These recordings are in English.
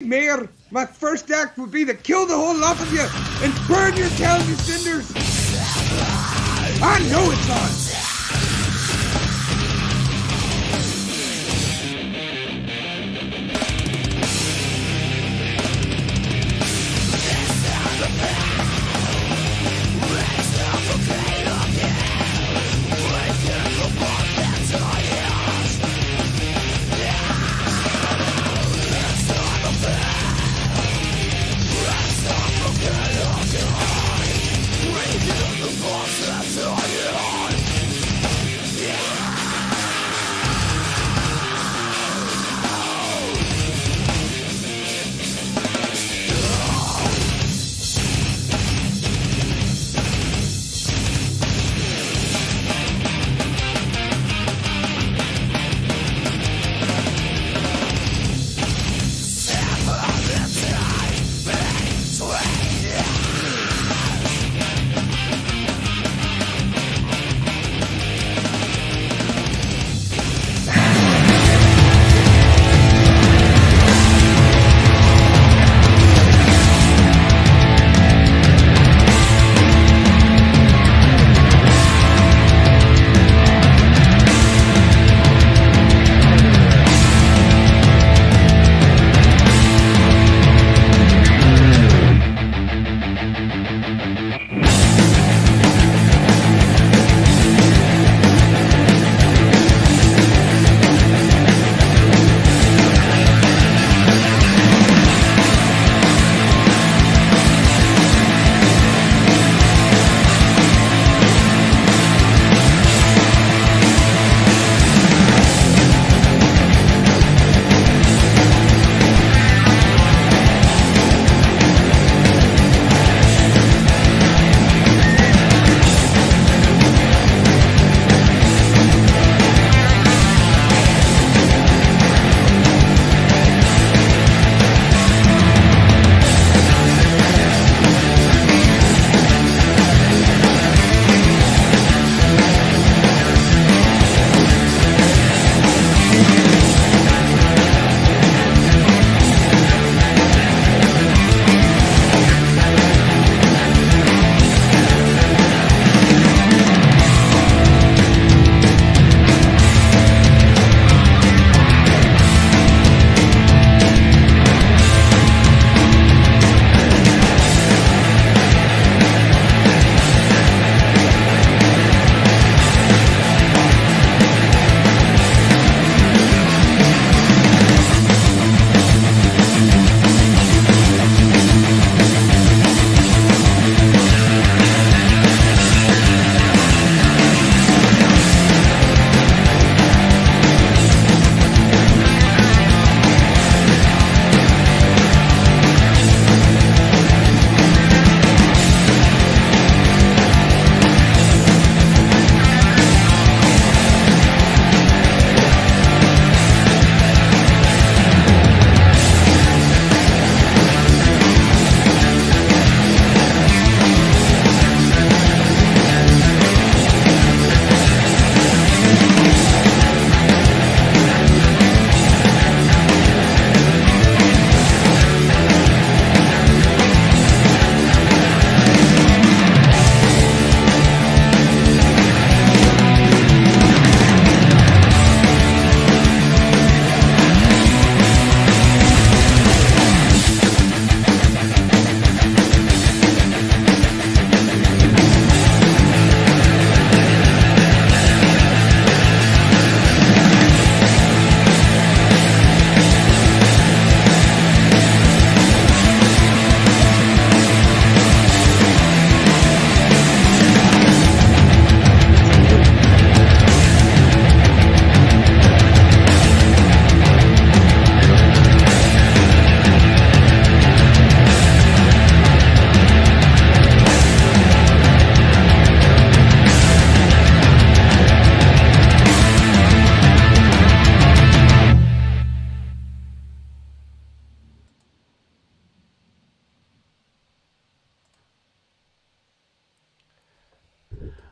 Mayor, my first act would be to kill the whole lot of you and burn your town to cinders. I know it's on.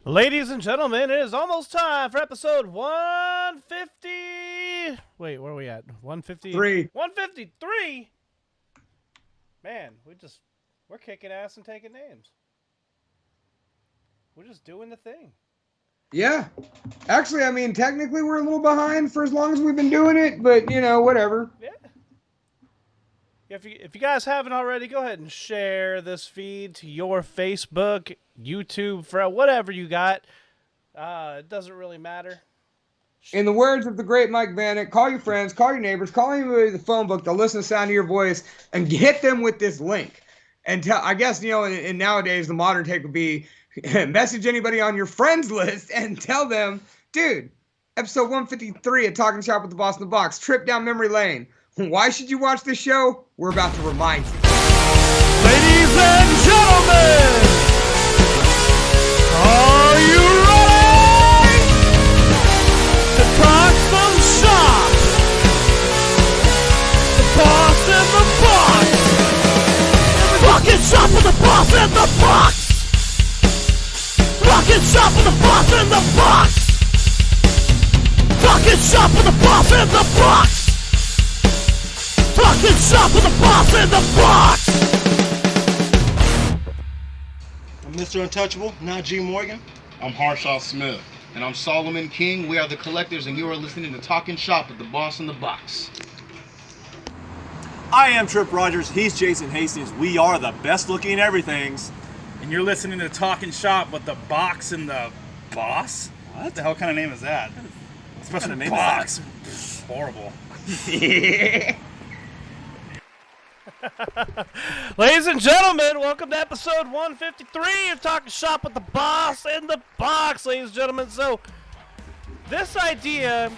Ladies and gentlemen, it is almost time for episode 150. Wait, where are we at? 150. 3. 153 Man, we're kicking ass and taking names. We're just doing the thing. Yeah. Actually, I mean, technically we're a little behind for as long as we've been doing it, but, you know, whatever. Yeah. If you guys haven't already, go ahead and share this feed to your Facebook, YouTube, for whatever you got. It doesn't really matter. In the words of the great Mike Vanek, call your friends, call your neighbors, call anybody with the phone book. They'll listen to the sound of your voice and hit them with this link. And tell, I guess, you know, in nowadays, the modern take would be message anybody on your friends list and tell them, dude, episode 153 of Talking Shop with the Boss in the Box, trip down memory lane. Why should you watch this show? We're about to remind you. Ladies and gentlemen, are you ready to talk some shop? The boss in the box. Fucking shop with the boss in the box. Fucking shop with the boss in the box. Fucking shop with the boss in the box. Fucking shop with the boss in the box. I'm Mr. Untouchable, not G. Morgan. I'm Harshaw Smith. And I'm Solomon King. We are the Collectors, and you are listening to Talking Shop with the Boss in the Box. I am Trip Rogers. He's Jason Hastings. We are the best looking everythings. And you're listening to Talking Shop with the Box and the Boss? What the hell kind of name is that? Especially What kind of name Box. is Horrible. Ladies and gentlemen, welcome to episode 153 of Talking Shop with the Boss in the Box, ladies and gentlemen. So, this idea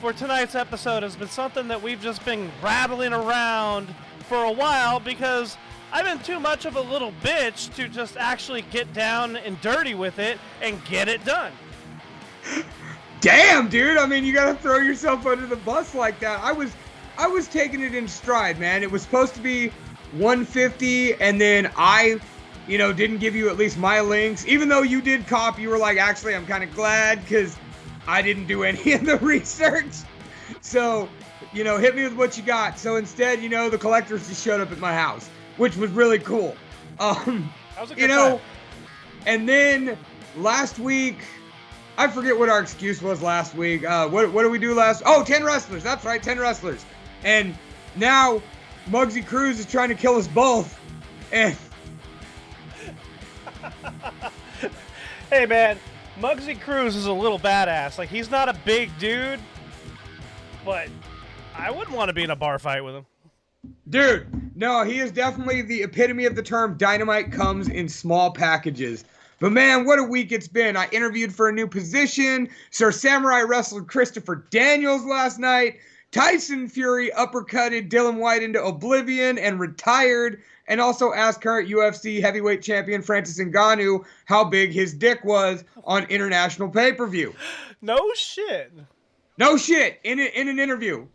for tonight's episode has been something that we've just been rattling around for a while because I've been too much of a little bitch to just actually get down and dirty with it and get it done. Damn, dude. I mean, you gotta throw yourself under the bus like that. I was taking it in stride, man. It was supposed to be 150, and then I, you know, didn't give you at least my links. Even though you did cop, you were like, actually, I'm kind of glad because I didn't do any of the research. So, you know, hit me with what you got. So instead, you know, the collectors just showed up at my house, which was really cool. That was a good you know, time. And then last week, I forget what our excuse was last week. What did we do last? Oh, 10 wrestlers. That's right, 10 wrestlers. And now Muggsy Cruz is trying to kill us both. And Hey, man, Muggsy Cruz is a little badass. Like, he's not a big dude, but I wouldn't want to be in a bar fight with him. dude, no, he is definitely the epitome of the term dynamite comes in small packages. But man, what a week it's been. I interviewed for a new position. Sir Samurai wrestled Christopher Daniels last night. Tyson Fury uppercutted Dylan White into oblivion and retired, and also asked current UFC heavyweight champion Francis Ngannou how big his dick was on international pay-per-view. No shit. No shit, in an interview.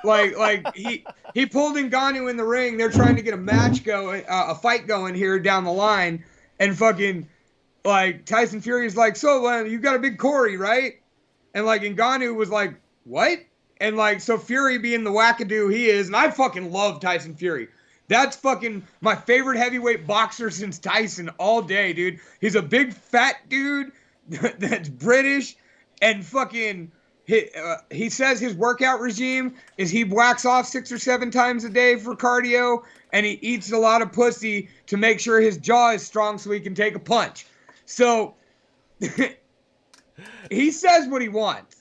Like he pulled Ngannou in the ring. They're trying to get a match going, a fight going here down the line, and fucking like Tyson Fury's like, so you got a big Corey, right? And like Ngannou was like, what? And like, so Fury being the wackadoo he is, and I fucking love Tyson Fury. That's fucking my favorite heavyweight boxer since Tyson all day, dude. He's a big fat dude that's British, and fucking he says his workout regime is he whacks off 6 or 7 times a day for cardio, and he eats a lot of pussy to make sure his jaw is strong so he can take a punch. So he says what he wants.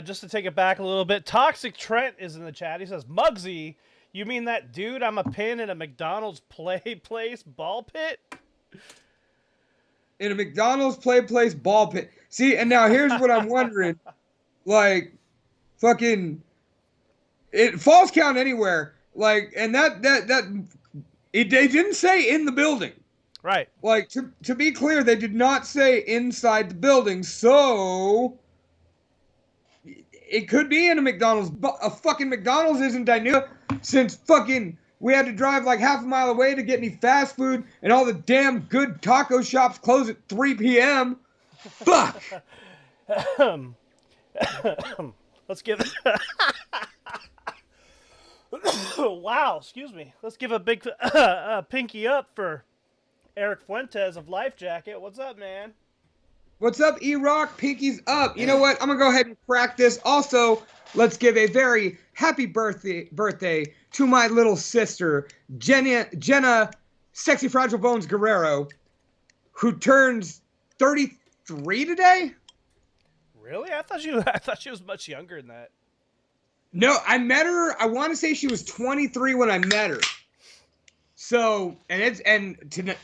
Just to take it back a little bit, Toxic Trent is in the chat. He says, Muggsy, you mean that dude I'm a pin in a McDonald's place ball pit? In a McDonald's place ball pit. See, and now here's what I'm wondering. Like, fucking, it falls count anywhere. Like, and they didn't say in the building. Right. Like, to be clear, they did not say inside the building, so it could be in a McDonald's. But a fucking McDonald's isn't Dinua since fucking we had to drive like half a mile away to get any fast food, and all the damn good taco shops close at 3 p.m. Fuck. Let's give it. Wow, excuse me. Let's give a big pinky up for Eric Fuentes of Life Jacket. What's up, man? What's up, E-Rock? Pinky's up. You know what? I'm going to go ahead and crack this. Also, let's give a very happy birthday to my little sister, Jenna Sexy Fragile Bones Guerrero, who turns 33 today. Really? I thought she was much younger than that. No, I met her. I want to say she was 23 when I met her. So,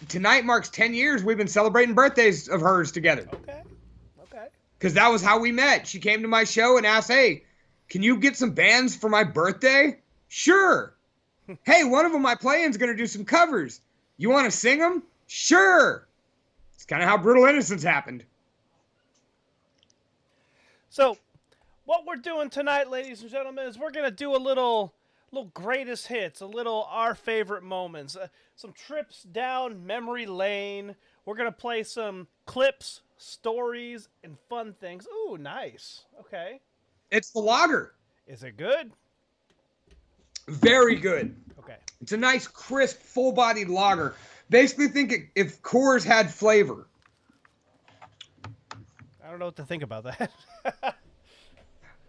tonight marks 10 years we've been celebrating birthdays of hers together. Okay. Because that was how we met. She came to my show and asked, hey, can you get some bands for my birthday? Sure. Hey, one of them I play is going to do some covers. You want to sing them? Sure. It's kind of how Brutal Innocence happened. So, what we're doing tonight, ladies and gentlemen, is we're going to do a little greatest hits, a little our favorite moments, some trips down memory lane. We're going to play some clips, stories, and fun things. Ooh, nice. Okay. It's the lager. Is it good? Very good. Okay. It's a nice, crisp, full-bodied lager. Basically, think if Coors had flavor. I don't know what to think about that.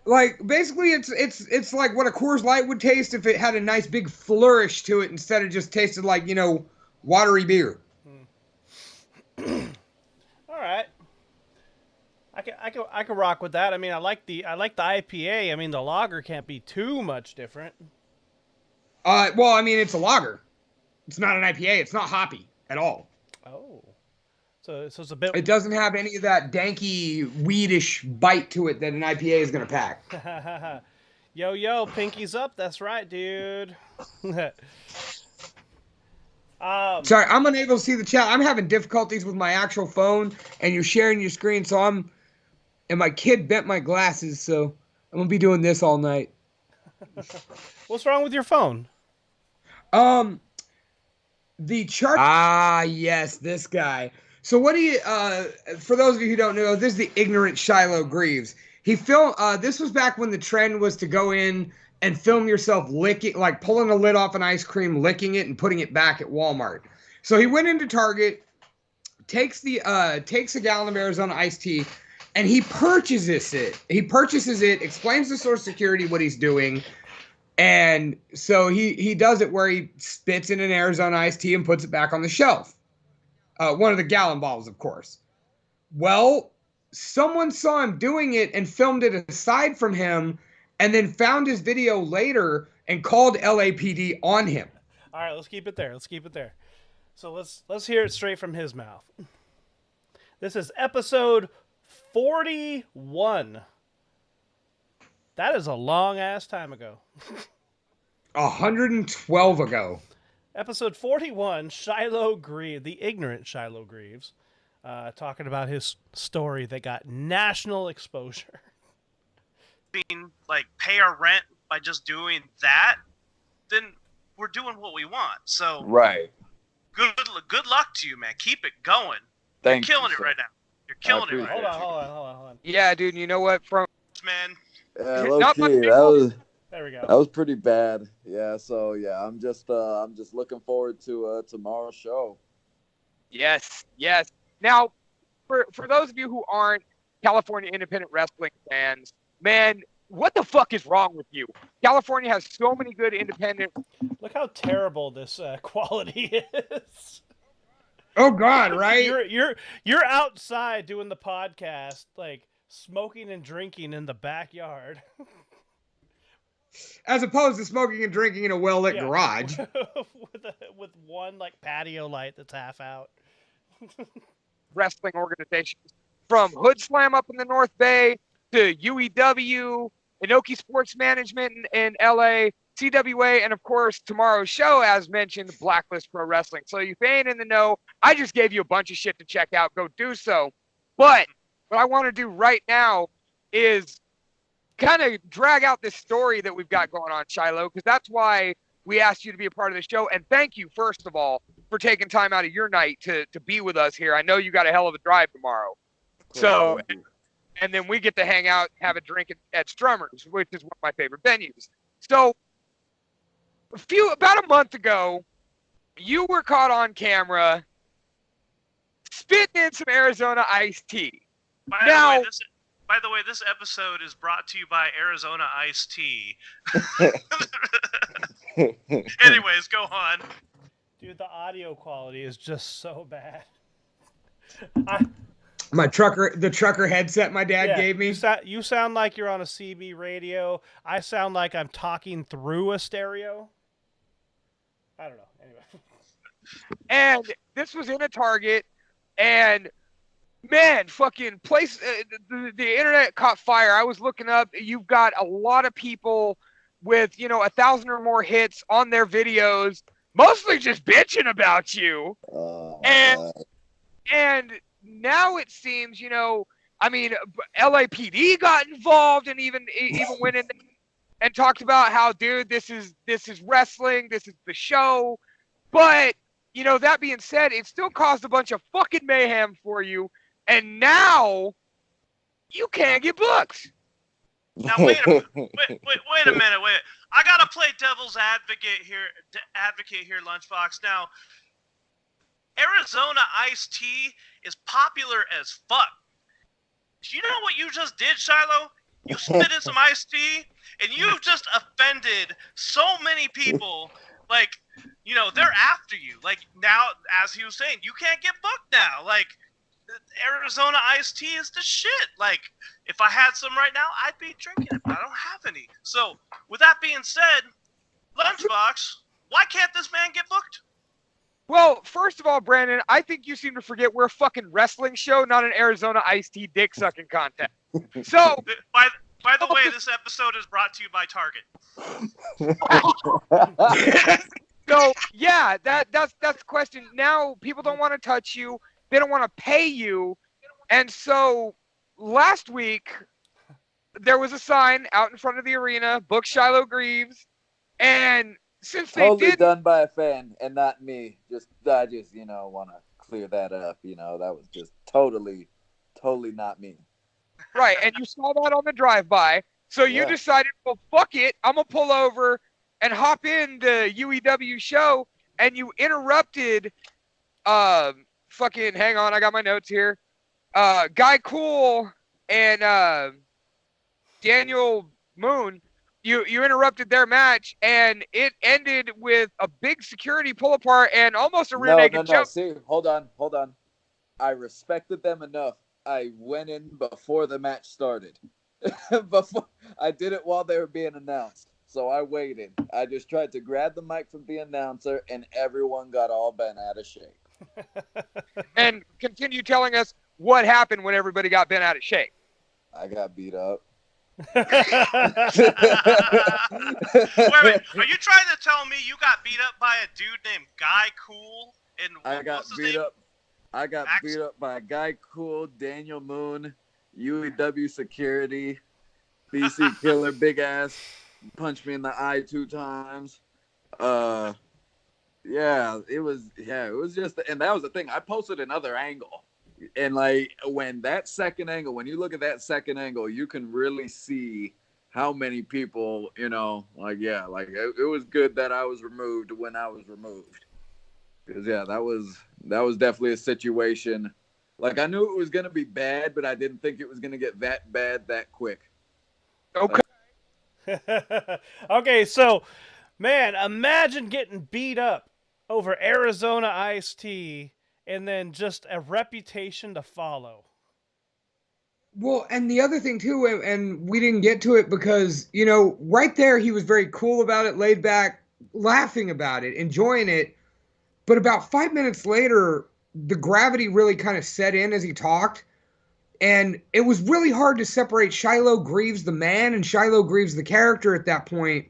Like, basically, it's like what a Coors Light would taste if it had a nice big flourish to it instead of just tasted like, watery beer. All right. I can rock with that. I mean, I like the IPA. I mean, the lager can't be too much different. Well, I mean, it's a lager. It's not an IPA. It's not hoppy at all. Oh. So it's a bit... It doesn't have any of that danky, weedish bite to it that an IPA is going to pack. Yo, pinky's up. That's right, dude. Sorry, I'm unable to see the chat. I'm having difficulties with my actual phone, and you're sharing your screen, and my kid bent my glasses, so I'm going to be doing this all night. What's wrong with your phone? The chart... Ah, yes, this guy. So what do you, for those of you who don't know, this is the ignorant Shiloh Greaves. He filmed, this was back when the trend was to go in and film yourself licking, like pulling the lid off an ice cream, licking it, and putting it back at Walmart. So he went into Target, takes a gallon of Arizona iced tea, and he purchases it. Explains to Social Security what he's doing, and so he does it where he spits in an Arizona iced tea and puts it back on the shelf. One of the gallon bottles, of course. Well, someone saw him doing it and filmed it aside from him, and then found his video later and called LAPD on him. All right, let's keep it there. So let's hear it straight from his mouth. This is episode 41. That is a long ass time ago. 112 ago. Episode 41, Shiloh Greaves, the ignorant Shiloh Greaves, talking about his story that got national exposure. Like, pay our rent by just doing that, then we're doing what we want. So, right. Good luck to you, man. Keep it going. You're killing it right now. You're killing it right now. Hold on. Yeah, dude. You know what? Man. Low key, there we go. That was pretty bad. Yeah. So yeah, I'm just looking forward to tomorrow's show. Yes. Now, for those of you who aren't California independent wrestling fans, man, what the fuck is wrong with you? California has so many good independent. Look how terrible this quality is. Oh God, right? You're outside doing the podcast, like smoking and drinking in the backyard. As opposed to smoking and drinking in a well-lit garage. with one like patio light that's half out. Wrestling organizations, from Hood Slam up in the North Bay to UEW, Inoki Sports Management in LA, CWA, and of course tomorrow's show, as mentioned, Blacklist Pro Wrestling. So if you ain't in the know, I just gave you a bunch of shit to check out. Go do so. But what I want to do right now is kind of drag out this story that we've got going on, Shiloh, because that's why we asked you to be a part of the show. And thank you, first of all, for taking time out of your night to be with us here. I know you got a hell of a drive tomorrow. So, and then we get to hang out, have a drink at Strummer's, which is one of my favorite venues. So about a month ago, you were caught on camera spitting in some Arizona iced tea. By the way, this episode is brought to you by Arizona Iced Tea. Anyways, go on. Dude, the audio quality is just so bad. The trucker headset my dad gave me. You sound like you're on a CB radio. I sound like I'm talking through a stereo. I don't know. Anyway. And this was in a Target, and man, fucking place, the internet caught fire. I was looking up. You've got a lot of people with 1,000 or more hits on their videos, mostly just bitching about you. And now it seems, LAPD got involved and even went in and talked about how, dude, this is wrestling, this is the show. But that being said, it still caused a bunch of fucking mayhem for you, and now you can't get booked. Now wait a minute. I gotta play devil's advocate here. Lunchbox. Now, Arizona iced tea is popular as fuck. Do you know what you just did, Shiloh? You spit in some iced tea, and you've just offended so many people. Like, they're after you. Like, now, as he was saying, you can't get booked now. Like, Arizona iced tea is the shit. Like, if I had some right now, I'd be drinking it, but I don't have any. So, with that being said, Lunchbox, why can't this man get booked? Well, first of all, Brandon, I think you seem to forget we're a fucking wrestling show, not an Arizona iced tea dick sucking contest. So, by the way, this episode is brought to you by Target. So yeah, that's the question. Now people don't want to touch you. They don't want to pay you. And so last week there was a sign out in front of the arena, book Shiloh Greaves, and since they totally done by a fan and not me. I just want to clear that up. That was just totally not me. Right, and you saw that on the drive-by, so you decided, well, fuck it, I'm gonna pull over and hop in the UEW show, and you interrupted. Fucking hang on, I got my notes here. Guy Cool and Daniel Moon. You interrupted their match, and it ended with a big security pull apart and almost a rear naked choke. See, hold on. I respected them enough. I went in before the match started. I did it while they were being announced. So I waited. I just tried to grab the mic from the announcer, and everyone got all bent out of shape. And continue telling us what happened when everybody got bent out of shape. I got beat up. Wait, are you trying to tell me you got beat up by a dude named Guy Cool? And I got beat up by Guy Cool, Daniel Moon, UEW security, BC Killer, big ass, punched me in the eye 2 times. It was just, and that was the thing. I posted another angle. And when you look at that second angle, you can really see how many people, it was good that I was removed when I was removed. Because that was definitely a situation. Like, I knew it was going to be bad, but I didn't think it was going to get that bad that quick. Okay. Okay, so, man, imagine getting beat up over Arizona iced tea and then just a reputation to follow. Well, and the other thing too, and we didn't get to it because, right there he was very cool about it, laid back, laughing about it, enjoying it. But about 5 minutes later, the gravity really kind of set in as he talked. And it was really hard to separate Shiloh Greaves the man and Shiloh Greaves the character at that point,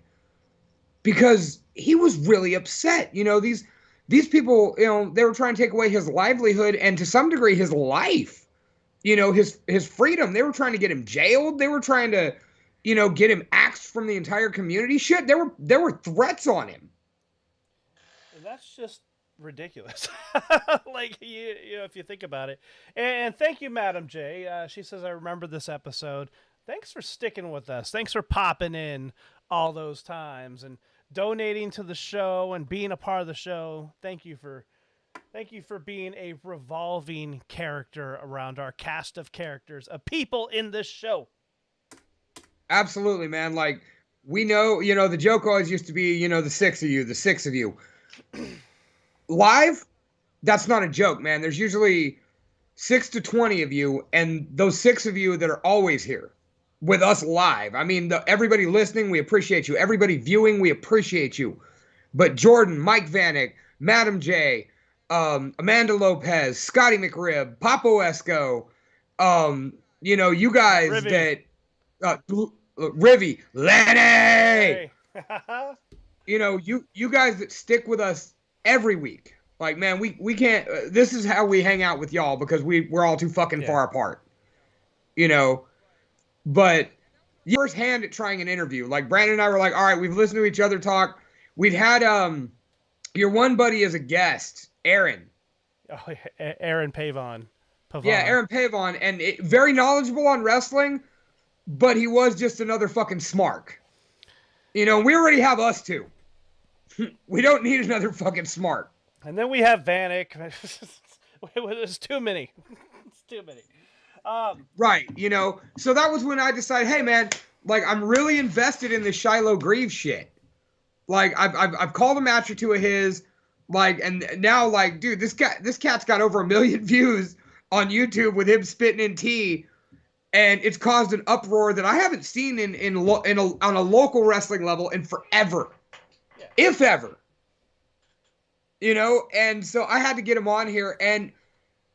because he was really upset. These people, they were trying to take away his livelihood and to some degree his life, his freedom. They were trying to get him jailed. They were trying to, get him axed from the entire community. Shit, there were threats on him. And that's just ridiculous. If you think about it. And thank you, Madam J. She says, I remember this episode. Thanks for sticking with us. Thanks for popping in all those times. And donating to the show and being a part of the show. Thank you for being a revolving character around our cast of characters, of people in this show. Absolutely, man. Like, we know, the joke always used to be, the six of you. Live, that's not a joke, man. There's usually 6 to 20 of you, and those 6 of you that are always here with us live. I mean, everybody listening, we appreciate you. Everybody viewing, we appreciate you. But Jordan, Mike Vanek, Madam J, Amanda Lopez, Scotty McRib, Papo Esco, you guys Rivy. Rivy, Lenny, Hey. you guys that stick with us every week. Like, man, we can't, this is how we hang out with y'all because we're all too fucking far apart, but first hand at trying an interview. Like, Brandon and I were like, all right, we've listened to each other talk. We'd had, your one buddy as a guest, Aaron. Oh, Aaron Pavon. Yeah, Aaron Pavon, and very knowledgeable on wrestling, but he was just another fucking smark. We already have us two. We don't need another fucking smart. And then we have Vanek. There's too many. It's too many. Right, So that was when I decided, hey, man, like, I'm really invested in this Shiloh Greaves shit. Like, I've called a match or two of his, like, and now, like, dude, this cat's got over 1 million views on YouTube with him spitting in tea, and it's caused an uproar that I haven't seen on a local wrestling level in forever, if ever. And so I had to get him on here, and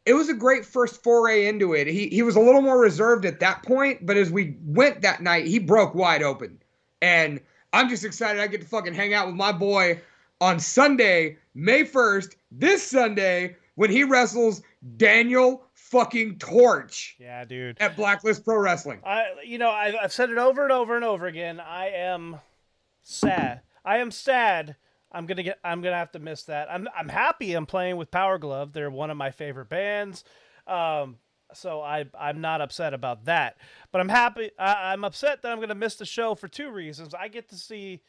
it was a great first foray into it. He was a little more reserved at that point, but as we went that night, he broke wide open, and I'm just excited I get to fucking hang out with my boy on Sunday, May 1st, this Sunday, when he wrestles Daniel fucking Torch. Yeah, dude. At Blacklist Pro Wrestling. I've said it over and over and over again. I am sad. I'm gonna have to miss that. I'm happy I'm playing with Power Glove. They're one of my favorite bands. So I'm not upset about that, but I'm happy. I'm upset that I'm going to miss the show for 2 reasons. I get to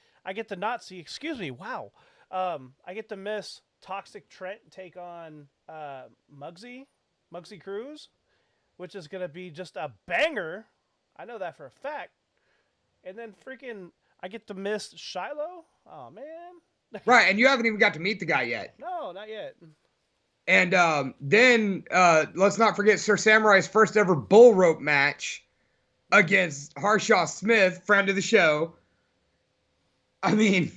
not see. Excuse me. Wow. I get to miss Toxic Trent take on Muggsy Cruz, which is going to be just a banger. I know that for a fact. And then freaking, I get to miss Shiloh. Oh man. Right, and you haven't even got to meet the guy yet. No, not yet. And then let's not forget Sir Samurai's first ever bull rope match against Harshaw Smith, friend of the show. I mean,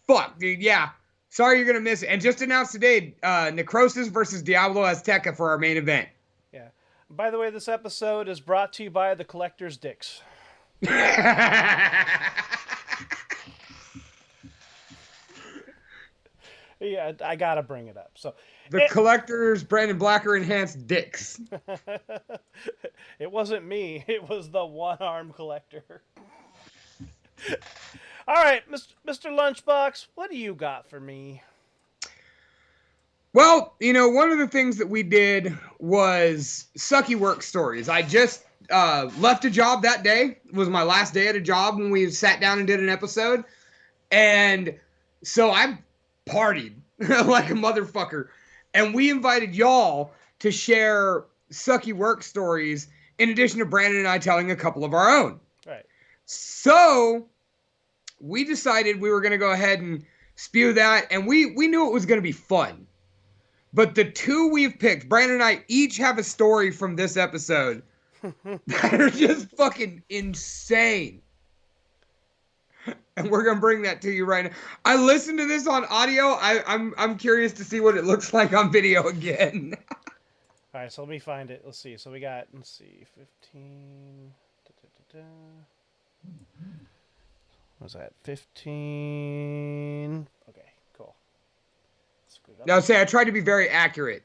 fuck, dude, yeah. Sorry you're going to miss it. And just announced today, Necrosis versus Diablo Azteca for our main event. Yeah. By the way, this episode is brought to you by the Collector's Dicks. Yeah, I got to bring it up. So The Collector's Brandon Blacker enhanced dicks. It wasn't me. It was the one-arm collector. All right, Mr. Lunchbox, what do you got for me? Well, one of the things that we did was sucky work stories. I just left a job that day. It was my last day at a job when we sat down and did an episode. And so I partied like a motherfucker. And we invited y'all to share sucky work stories in addition to Brandon and I telling a couple of our own. Right. So we decided we were going to go ahead and spew that. And we knew it was going to be fun. But the 2 we've picked, Brandon and I each have a story from this episode that are just fucking insane. And we're going to bring that to you right now. I listened to this on audio. I'm curious to see what it looks like on video again. All right, so let me find it. Let's see. So we got, 15. What was that? 15. Okay, cool. Now, I tried to be very accurate.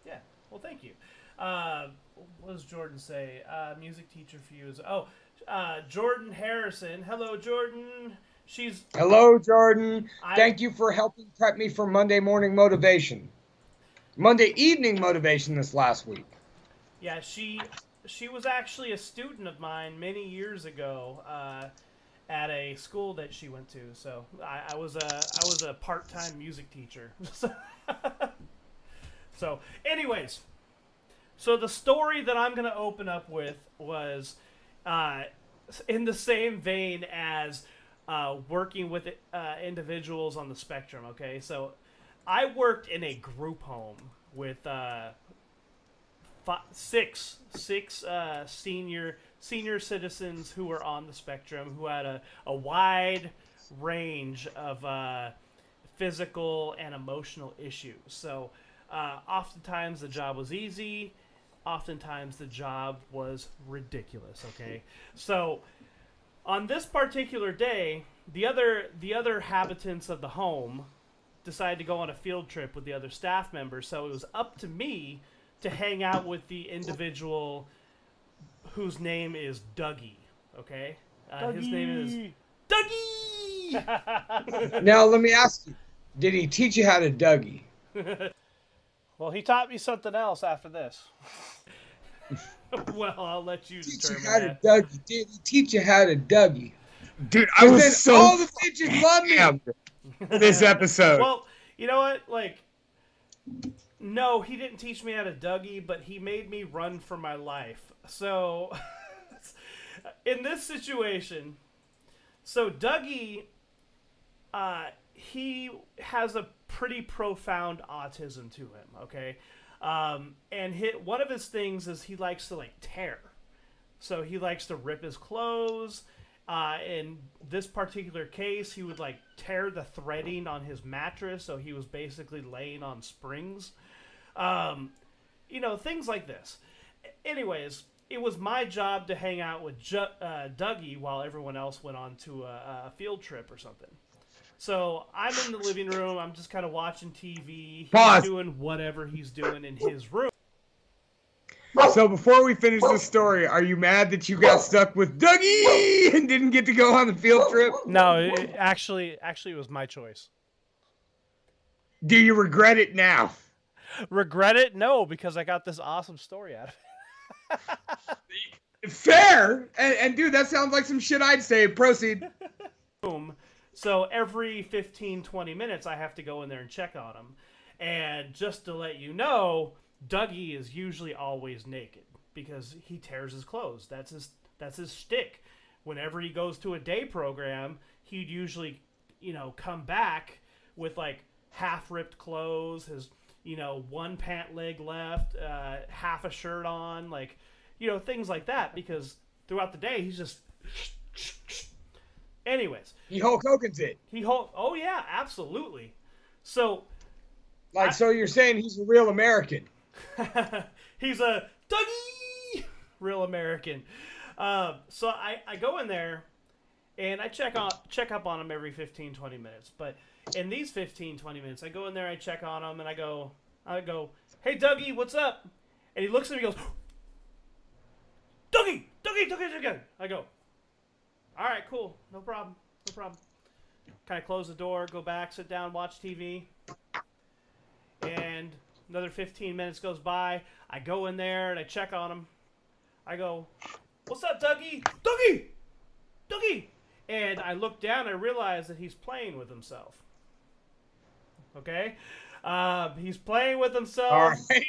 Yeah, well, thank you. What does Jordan say? Music teacher fuse. Oh, Jordan Harrison. Hello, Jordan. Hello, Jordan. Thank you for helping prep me for Monday morning motivation. Monday evening motivation this last week. Yeah, she was actually a student of mine many years ago, at a school that she went to. So I was a part-time music teacher. So, anyways, so the story that I'm gonna open up with was in the same vein as working with individuals on the spectrum. Okay, so I worked in a group home with six senior citizens who were on the spectrum, who had a wide range of physical and emotional issues. So oftentimes the job was easy, oftentimes the job was ridiculous. Okay, so on this particular day, the other habitants of the home decided to go on a field trip with the other staff members, so it was up to me to hang out with the individual whose name is Dougie. Okay, his name is Dougie. Now let me ask you: did he teach you how to Dougie? Well, he taught me something else after this. Well, I'll let you Teach you determine how that. to Dougie? Did he teach you how to Dougie? Dude, I was Then so all the bitches love me. this episode. Well, you know what? Like, no, he didn't teach me how to Dougie, but he made me run for my life. So, in this situation, so Dougie, he has a pretty profound autism to him, okay? And one of his things is he likes to, like, tear. So he likes to rip his clothes. In this particular case, he would, like, tear the threading on his mattress, so he was basically laying on springs. You know, things like this. Anyways, it was my job to hang out with Dougie while everyone else went on to a field trip or something. So I'm in the living room. I'm just kind of watching TV. He's doing whatever he's doing in his room. So before we finish this story, are you mad that you got stuck with Dougie and didn't get to go on the field trip? No, it actually it was my choice. Do you regret it now? Regret it? No, because I got this awesome story out of it. Fair. And dude, that sounds like some shit I'd say. Proceed. Boom. So every 15, 20 minutes, I have to go in there and check on him. And just to let you know, Dougie is usually always naked because he tears his clothes. That's his shtick. Whenever he goes to a day program, he'd usually, come back with like half ripped clothes, his, one pant leg left, half a shirt on, like, things like that, because throughout the day he's just. Anyways, he Hulk Hogan's it. Oh yeah, absolutely. So, so you're saying he's a real American? He's a Dougie, real American. So I go in there and I check up on him every 15, 20 minutes. But in these 15, 20 minutes, I go in there, I check on him, and I go, hey Dougie, what's up? And he looks at me and goes, Dougie. I go, all right, cool, no problem. Kind of close the door, go back, sit down, watch TV, and another 15 minutes goes by. I go in there and I check on him. I go, what's up, Dougie? Dougie! And I look down and I realize that he's playing with himself. Okay? He's playing with himself. All right.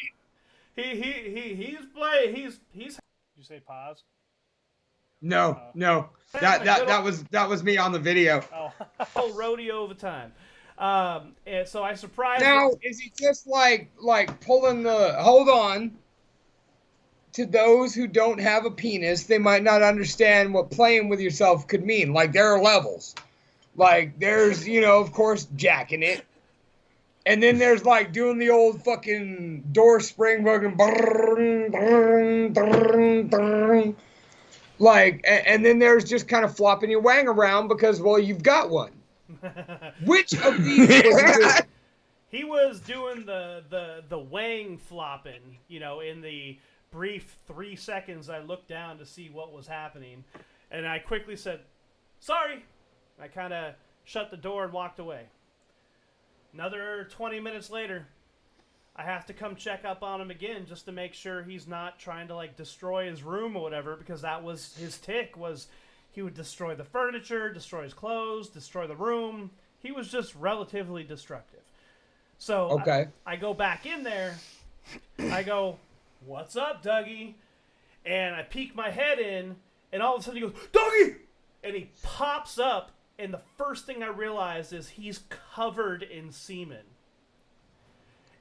He's playing. He's. Did you say pause? No. That was me on the video. Oh, rodeo of a time. And so I surprised Now, is he just like pulling the... Hold on. To those who don't have a penis, they might not understand what playing with yourself could mean. Like, there are levels. Like, there's, of course, jacking it. And then there's, like, doing the old fucking door spring fucking... Like, and then there's just kind of flopping your wang around because, well, you've got one. Which of these was it? He was doing the wang flopping, in the brief 3 seconds I looked down to see what was happening. And I quickly said, sorry. I kind of shut the door and walked away. Another 20 minutes later, I have to come check up on him again just to make sure he's not trying to, like, destroy his room or whatever, because that was his tick, was He would destroy the furniture, destroy his clothes, destroy the room. He was just relatively destructive. So Okay. I go back in there. I go, "What's up, Dougie?" And I peek my head in, and all of a sudden he goes, "Dougie!" And he pops up, and the first thing I realize is he's covered in semen.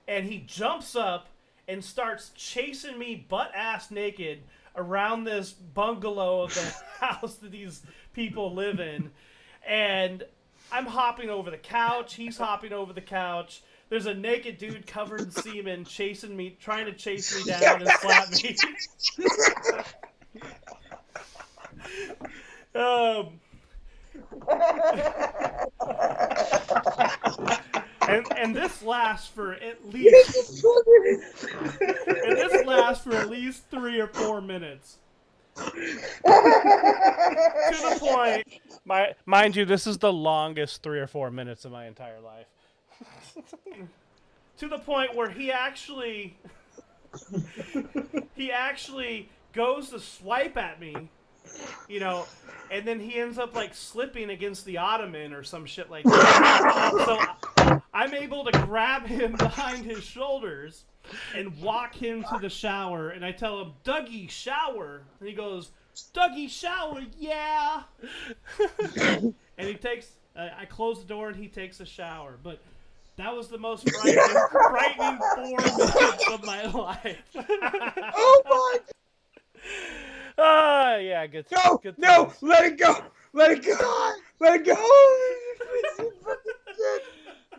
And he jumps up and starts chasing me butt-ass naked around this bungalow of the house that these people live in. And I'm hopping over the couch. He's hopping over the couch. There's a naked dude covered in semen chasing me, trying to chase me down and slap me. And this lasts for at least 3 or 4 minutes. To the point, mind you, this is the longest 3 or 4 minutes of my entire life. To the point where he actually goes to swipe at me, you know, and then he ends up like slipping against the ottoman or some shit like that. So I'm able to grab him behind his shoulders and walk him to the shower, and I tell him, "Dougie, shower." And he goes, "Dougie, shower, yeah." And he takes, I close the door and he takes a shower. But that was the most frightening 4 minutes of my life. Oh my! Yeah, good. No, good no, times. let it go, let it go, let it go.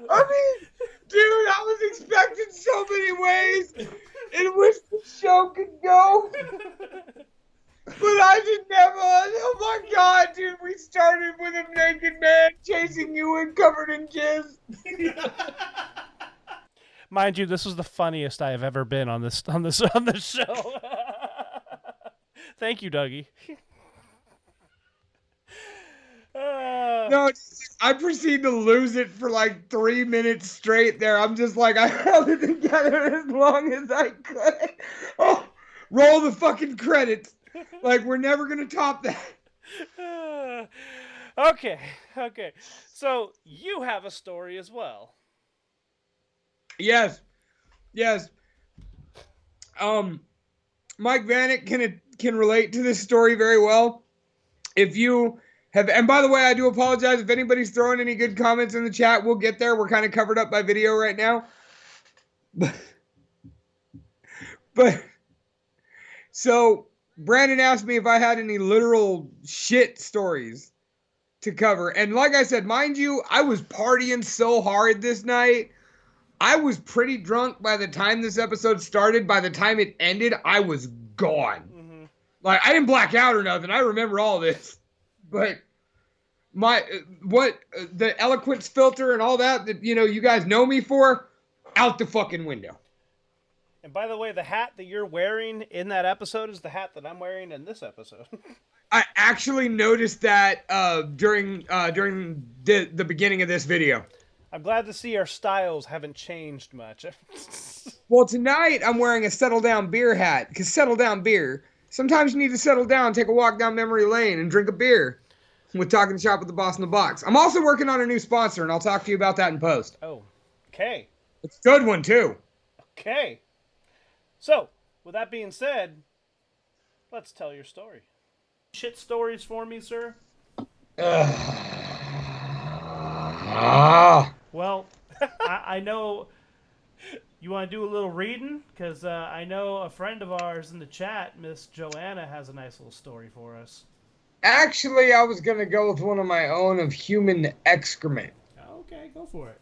I mean, dude, I was expecting so many ways in which the show could go, but I did never. Oh my God, dude, we started with a naked man chasing you and covered in jizz. Mind you, this was the funniest I have ever been on this show. Thank you, Dougie. No, I proceed to lose it for like 3 minutes straight there. I'm just like, I held it together as long as I could. Oh, roll the fucking credits. Like, we're never going to top that. Okay. So, you have a story as well. Yes. Mike Vanek can relate to this story very well. If you have, and by the way, I do apologize if anybody's throwing any good comments in the chat. We'll get there. We're kind of covered up by video right now. But so Brandon asked me if I had any literal shit stories to cover. And like I said, mind you, I was partying so hard this night. I was pretty drunk by the time this episode started. By the time it ended, I was gone. Mm-hmm. Like, I didn't black out or nothing. I remember all this. But the eloquence filter and all that, you guys know me for, out the fucking window. And by the way, the hat that you're wearing in that episode is the hat that I'm wearing in this episode. I actually noticed that during the beginning of this video. I'm glad to see our styles haven't changed much. Well, tonight I'm wearing a Settle Down Beer hat, because Settle Down Beer, sometimes you need to settle down, take a walk down memory lane, and drink a beer with Talking Shop with the Boss in the Box. I'm also working on a new sponsor, and I'll talk to you about that in post. Oh, okay. It's a good one, too. Okay. So, with that being said, let's tell your story. Shit stories for me, sir? Well, I know you want to do a little reading, because I know a friend of ours in the chat, Miss Joanna, has a nice little story for us. Actually, I was going to go with one of my own of human excrement. Okay, go for it.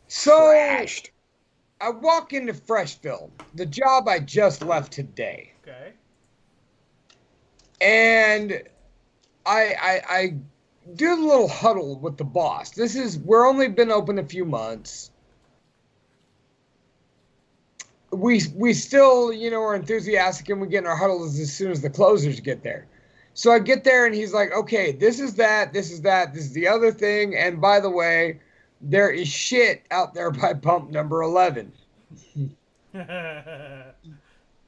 So, I walk into Freshville, the job I just left today. Okay. And I do a little huddle with the boss. We're only been open a few months. We still, are enthusiastic, and we get in our huddles as soon as the closers get there. So I get there and he's like, okay, this is the other thing. And by the way, there is shit out there by pump number 11.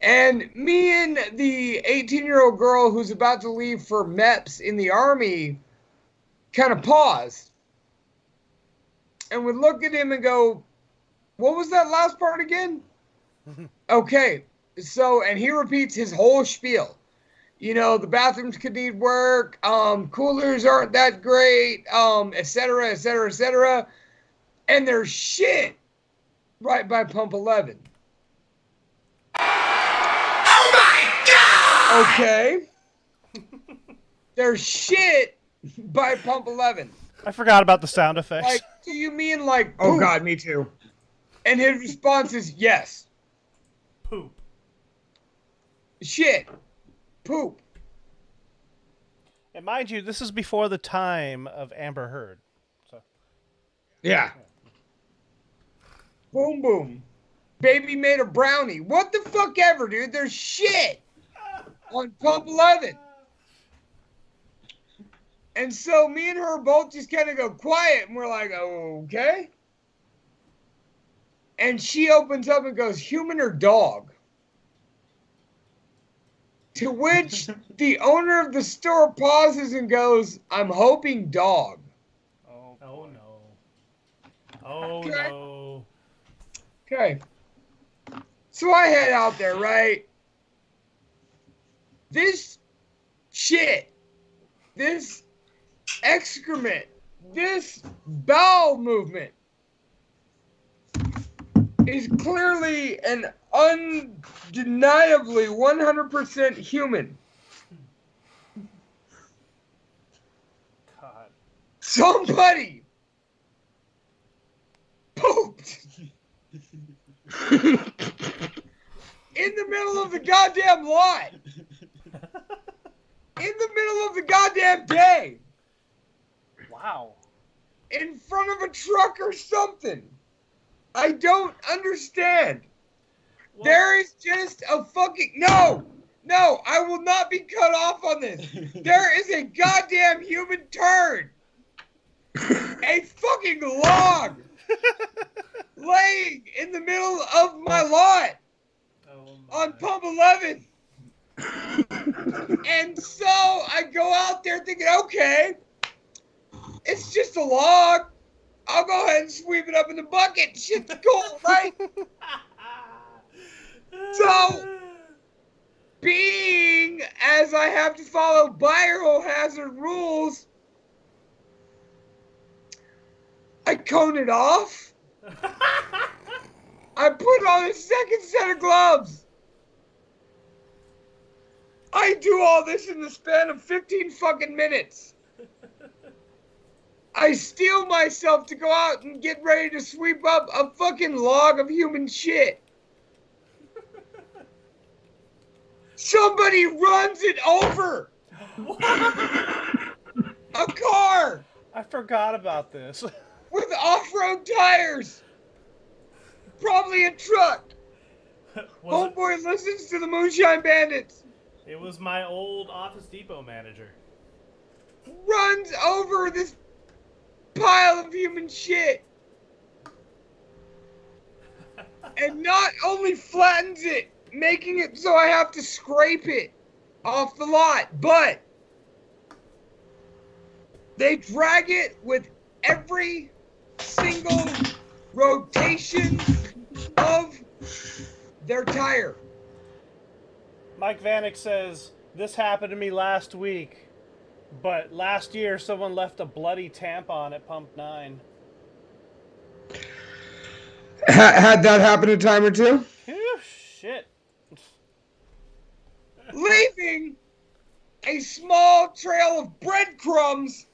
And me and the 18-year-old girl who's about to leave for MEPS in the Army kind of paused. And would look at him and go, what was that last part again? Okay. So, and he repeats his whole spiel. You know, the bathrooms could need work, coolers aren't that great, et cetera, et cetera, et cetera. And there's shit right by pump 11. Oh my God! Okay. There's shit by pump 11. I forgot about the sound effects. Like, do you mean like, oh God, me too. And his response is yes. Poop. Shit. Poop. And mind you, this is before the time of Amber Heard. So. Yeah. Boom, boom. Baby made a brownie. What the fuck ever, dude? There's shit on pump 11. And so me and her both just kind of go quiet, and we're like, okay. And she opens up and goes, human or dog? To which the owner of the store pauses and goes, I'm hoping dog. Oh no. Oh okay. no. Okay. So I head out there, right? This shit, this excrement, this bowel movement is clearly and undeniably 100% human. God. Somebody pooped in the middle of the goddamn lot. In the middle of the goddamn day. Wow. In front of a truck or something. I don't understand. Well, there is just a fucking... No, I will not be cut off on this. There is a goddamn human turd. A fucking log. Laying in the middle of my lot. On pump 11. And so I go out there thinking, okay, it's just a log. I'll go ahead and sweep it up in the bucket. Shit's cool, right? So, being as I have to follow biohazard rules, I cone it off. I put on a second set of gloves. I do all this in the span of 15 fucking minutes. I steel myself to go out and get ready to sweep up a fucking log of human shit. Somebody runs it over. A car. I forgot about this. With off-road tires. Probably a truck. Homeboy listens to the Moonshine Bandits. It was my old Office Depot manager. Runs over this pile of human shit. And not only flattens it, making it so I have to scrape it off the lot, but they drag it with every single rotation of their tire. Mike Vanek says, this happened to me last week, but last year someone left a bloody tampon at pump 9. Had that happen a time or two? Phew, shit. Leaving a small trail of breadcrumbs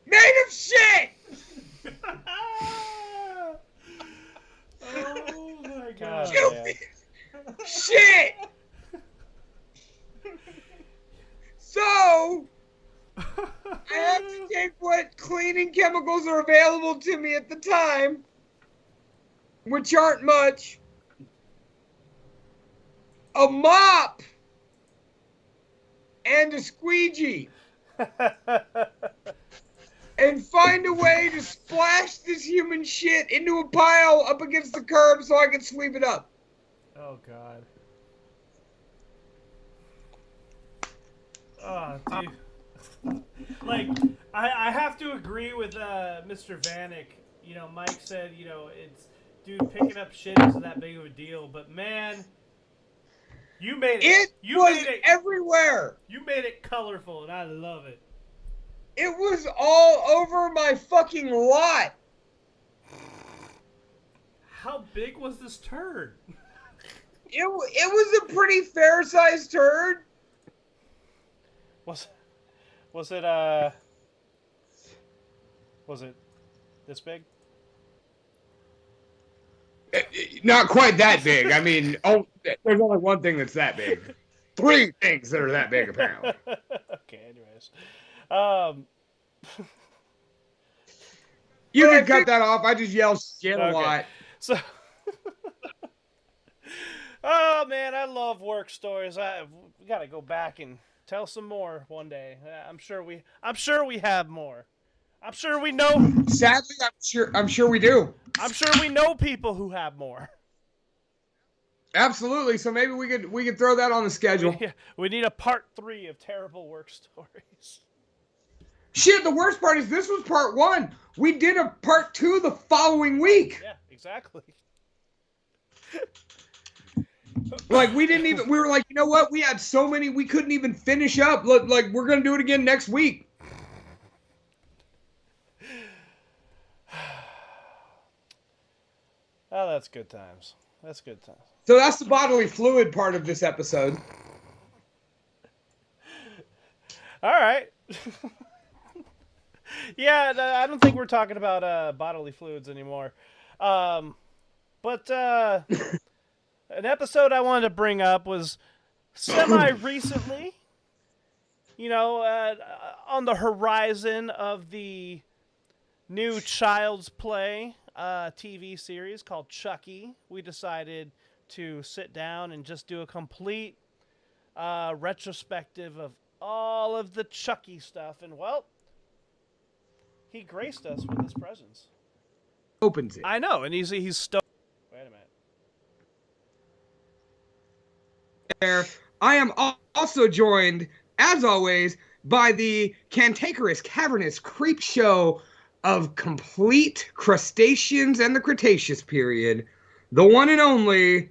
made of shit! Oh my god. Shit! So, I have to take what cleaning chemicals are available to me at the time, which aren't much, a mop, and a squeegee, and find a way to splash this human shit into a pile up against the curb so I can sweep it up. Oh God. Oh, dude. Like, I have to agree with Mr. Vanek. You know, Mike said, you know, it's dude picking up shit isn't that big of a deal, but man, you made it. It was everywhere. You made it colorful, and I love it. It was all over my fucking lot. How big was this turd? It was a pretty fair-sized turd. Was it this big? Not quite that big. I mean, there's only one thing that's that big. 3 things that are that big, apparently. Okay, anyways. You can cut that off. I just yell shit a lot. So, oh man, I love work stories. We gotta go back and tell some more one day. I'm sure we have more. I'm sure we know. Sadly, I'm sure we do. I'm sure we know people who have more. Absolutely. So maybe we could throw that on the schedule. We need a part 3 of terrible work stories. Shit, the worst part is this was part 1. We did a part 2 the following week. Yeah, exactly. Like we were like, you know what? We had so many we couldn't even finish up. Look, like we're gonna do it again next week. Oh, that's good times. That's good times. So that's the bodily fluid part of this episode. All right. Yeah, I don't think we're talking about bodily fluids anymore. But an episode I wanted to bring up was semi-recently, you know, on the horizon of the new Child's Play TV series called Chucky. We decided to sit down and just do a complete retrospective of all of the Chucky stuff. And, well, he graced us with his presence. Opens it. I know, and he's stoked. Wait a minute. There, I am also joined, as always, by the cantankerous, cavernous creep show of complete crustaceans and the Cretaceous period, the one and only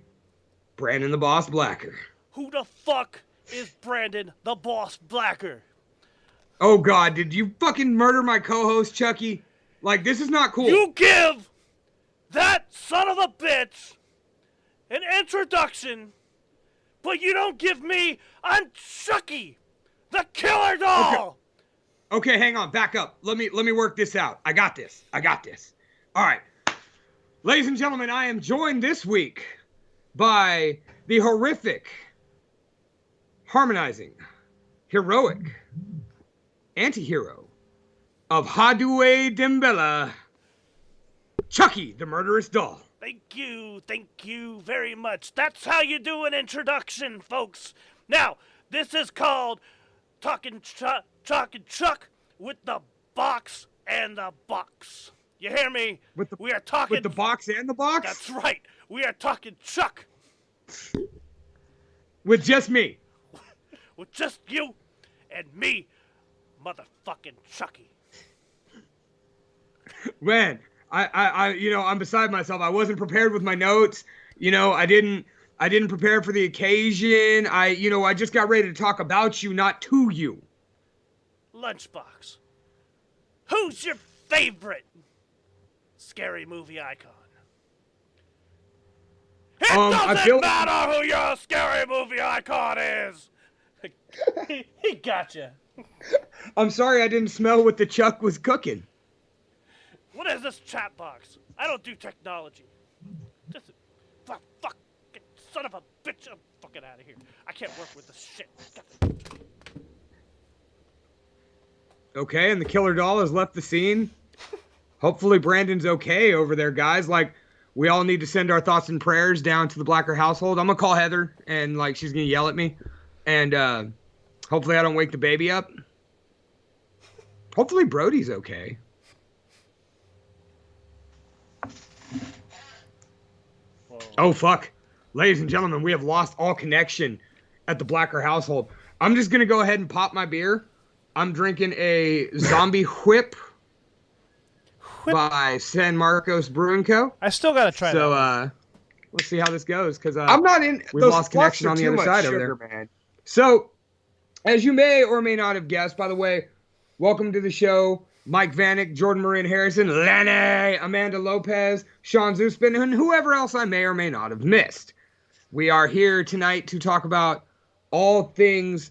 Brandon the Boss Blacker. Who the fuck is Brandon the Boss Blacker? Oh God, did you fucking murder my co-host, Chucky? Like, this is not cool. You give that son of a bitch an introduction, but you don't give me I'm Chucky, the killer doll. Okay, hang on, back up. Let me work this out. I got this. All right. Ladies and gentlemen, I am joined this week by the horrific, harmonizing, heroic anti-hero of Hadoué Dembella, Chucky the Murderous Doll. Thank you very much. That's how you do an introduction, folks. Now, this is called Talking Chuck with the box and the box. You hear me? We are talking... With the box and the box? That's right. We are talking Chuck. With just me. With just you and me, motherfucking Chucky. Man, I'm beside myself. I wasn't prepared with my notes. You know, I didn't prepare for the occasion. I just got ready to talk about you, not to you. Lunchbox. Who's your favorite scary movie icon? It doesn't matter who your scary movie icon is. He gotcha. I'm sorry I didn't smell what the Chuck was cooking. What is this chat box? I don't do technology. Just fuck, son of a bitch! I'm fucking out of here. I can't work with this shit. Okay, and the killer doll has left the scene. Hopefully Brandon's okay over there, guys. Like, we all need to send our thoughts and prayers down to the Blacker household. I'm gonna call Heather, and like she's gonna yell at me, and hopefully I don't wake the baby up. Hopefully Brody's okay. Whoa. Oh fuck! Ladies and gentlemen, we have lost all connection at the Blacker household. I'm just going to go ahead and pop my beer. I'm drinking a Zombie Whip by San Marcos Brewing Co. I still got to try that. So, let's see how this goes, because I'm not in. we've lost connection on the other side over there. Man. So, as you may or may not have guessed, by the way, welcome to the show. Mike Vanek, Jordan Marin Harrison, Lenny, Amanda Lopez, Sean Zuspin, and whoever else I may or may not have missed. We are here tonight to talk about all things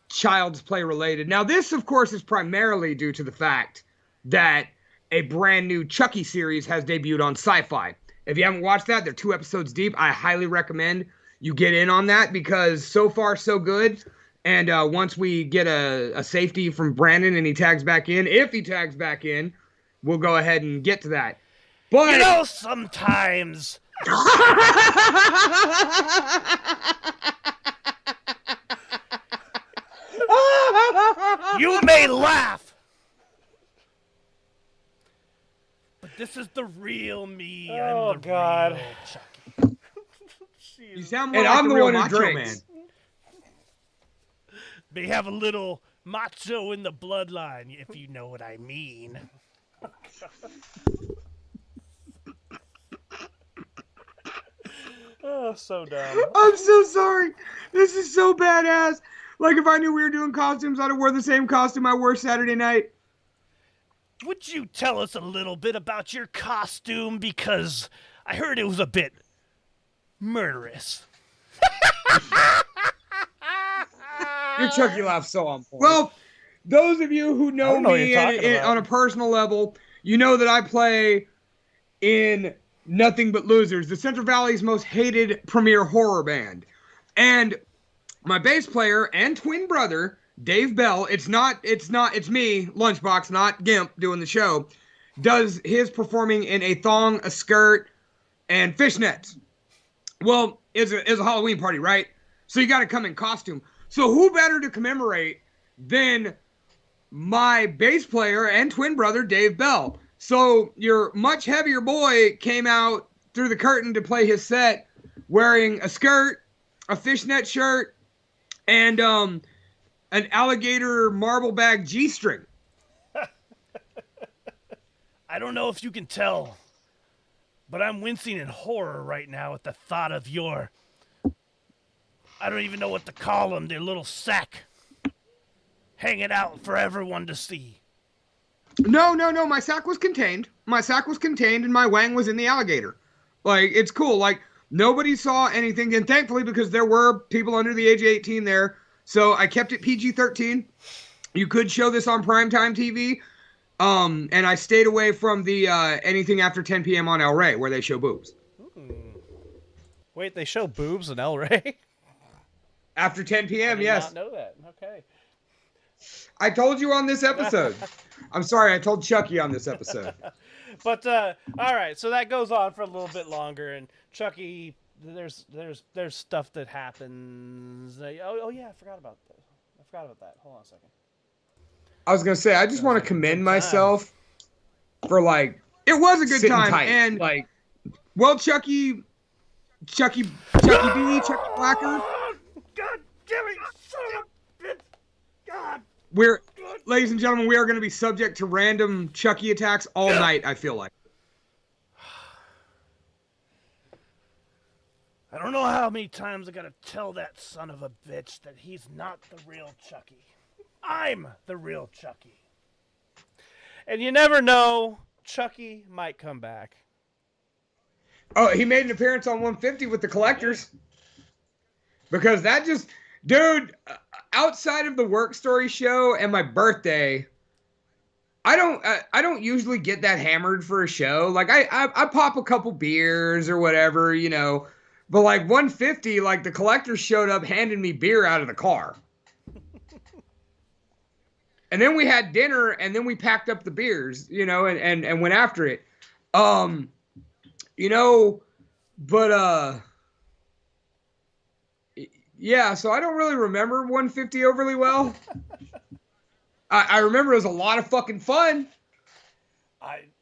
Child's Play related. Now, this, of course, is primarily due to the fact that a brand new Chucky series has debuted on Sci-Fi. If you haven't watched that, they're 2 episodes deep. I highly recommend you get in on that because so far, so good. And once we get a safety from Brandon and he tags back in, if he tags back in, we'll go ahead and get to that. But you know, sometimes you may laugh, but this is the real me. Oh, I'm the God. real Chucky. you sound more And like I'm the the real one who Macho drinks. Man. They have a little macho in the bloodline, if you know what I mean. Oh, so dumb. I'm so sorry. This is so badass. Like, if I knew we were doing costumes, I'd have wore the same costume I wore Saturday night. Would you tell us a little bit about your costume? Because I heard it was a bit murderous. Your Chucky laugh's so on point. Well, those of you who I know don't know what me you're talking about. on a personal level, you know that I play in Nothing But Losers, the Central Valley's most hated premier horror band. And my bass player and twin brother, Dave Bell, it's me, Lunchbox, not Gimp, doing the show, does his performing in a thong, a skirt, and fishnets. Well, it's a Halloween party, right? So you got to come in costume. So who better to commemorate than my bass player and twin brother, Dave Bell? So your much heavier boy came out through the curtain to play his set wearing a skirt, a fishnet shirt, and an alligator marble bag G-string. I don't know if you can tell, but I'm wincing in horror right now at the thought of your... I don't even know what to call them, their little sack hanging out for everyone to see. No, my sack was contained. My sack was contained and my wang was in the alligator. Like, it's cool. Like, nobody saw anything, and thankfully, because there were people under the age of 18 there, so I kept it PG-13. You could show this on primetime TV, and I stayed away from the anything after 10 p.m. on El Rey, where they show boobs. Wait, they show boobs in El Rey? After 10 p.m., yes. I did not know that. Okay. I told you on this episode. I'm sorry, I told Chucky on this episode. But all right, so that goes on for a little bit longer, and Chucky, there's stuff that happens. Oh yeah, I forgot about that. Hold on a second. I was gonna say, I just want to commend myself for, like, it was a good Sitting time, tight. and like, well, Chucky B, Chucky Blacker. God damn it, son of a bitch! God. Ladies and gentlemen, we are going to be subject to random Chucky attacks all night, I feel like. I don't know how many times I gotta tell that son of a bitch that he's not the real Chucky. I'm the real Chucky. And you never know, Chucky might come back. Oh, he made an appearance on 150 with the Collectors. Because that just... Dude, outside of the Work Story show and my birthday, I don't usually get that hammered for a show. Like, I pop a couple beers or whatever, you know. But, like, 150, like, the Collectors showed up handing me beer out of the car. And then we had dinner, and then we packed up the beers, you know, and went after it. You know, but, yeah, so I don't really remember 150 overly well. I remember it was a lot of fucking fun.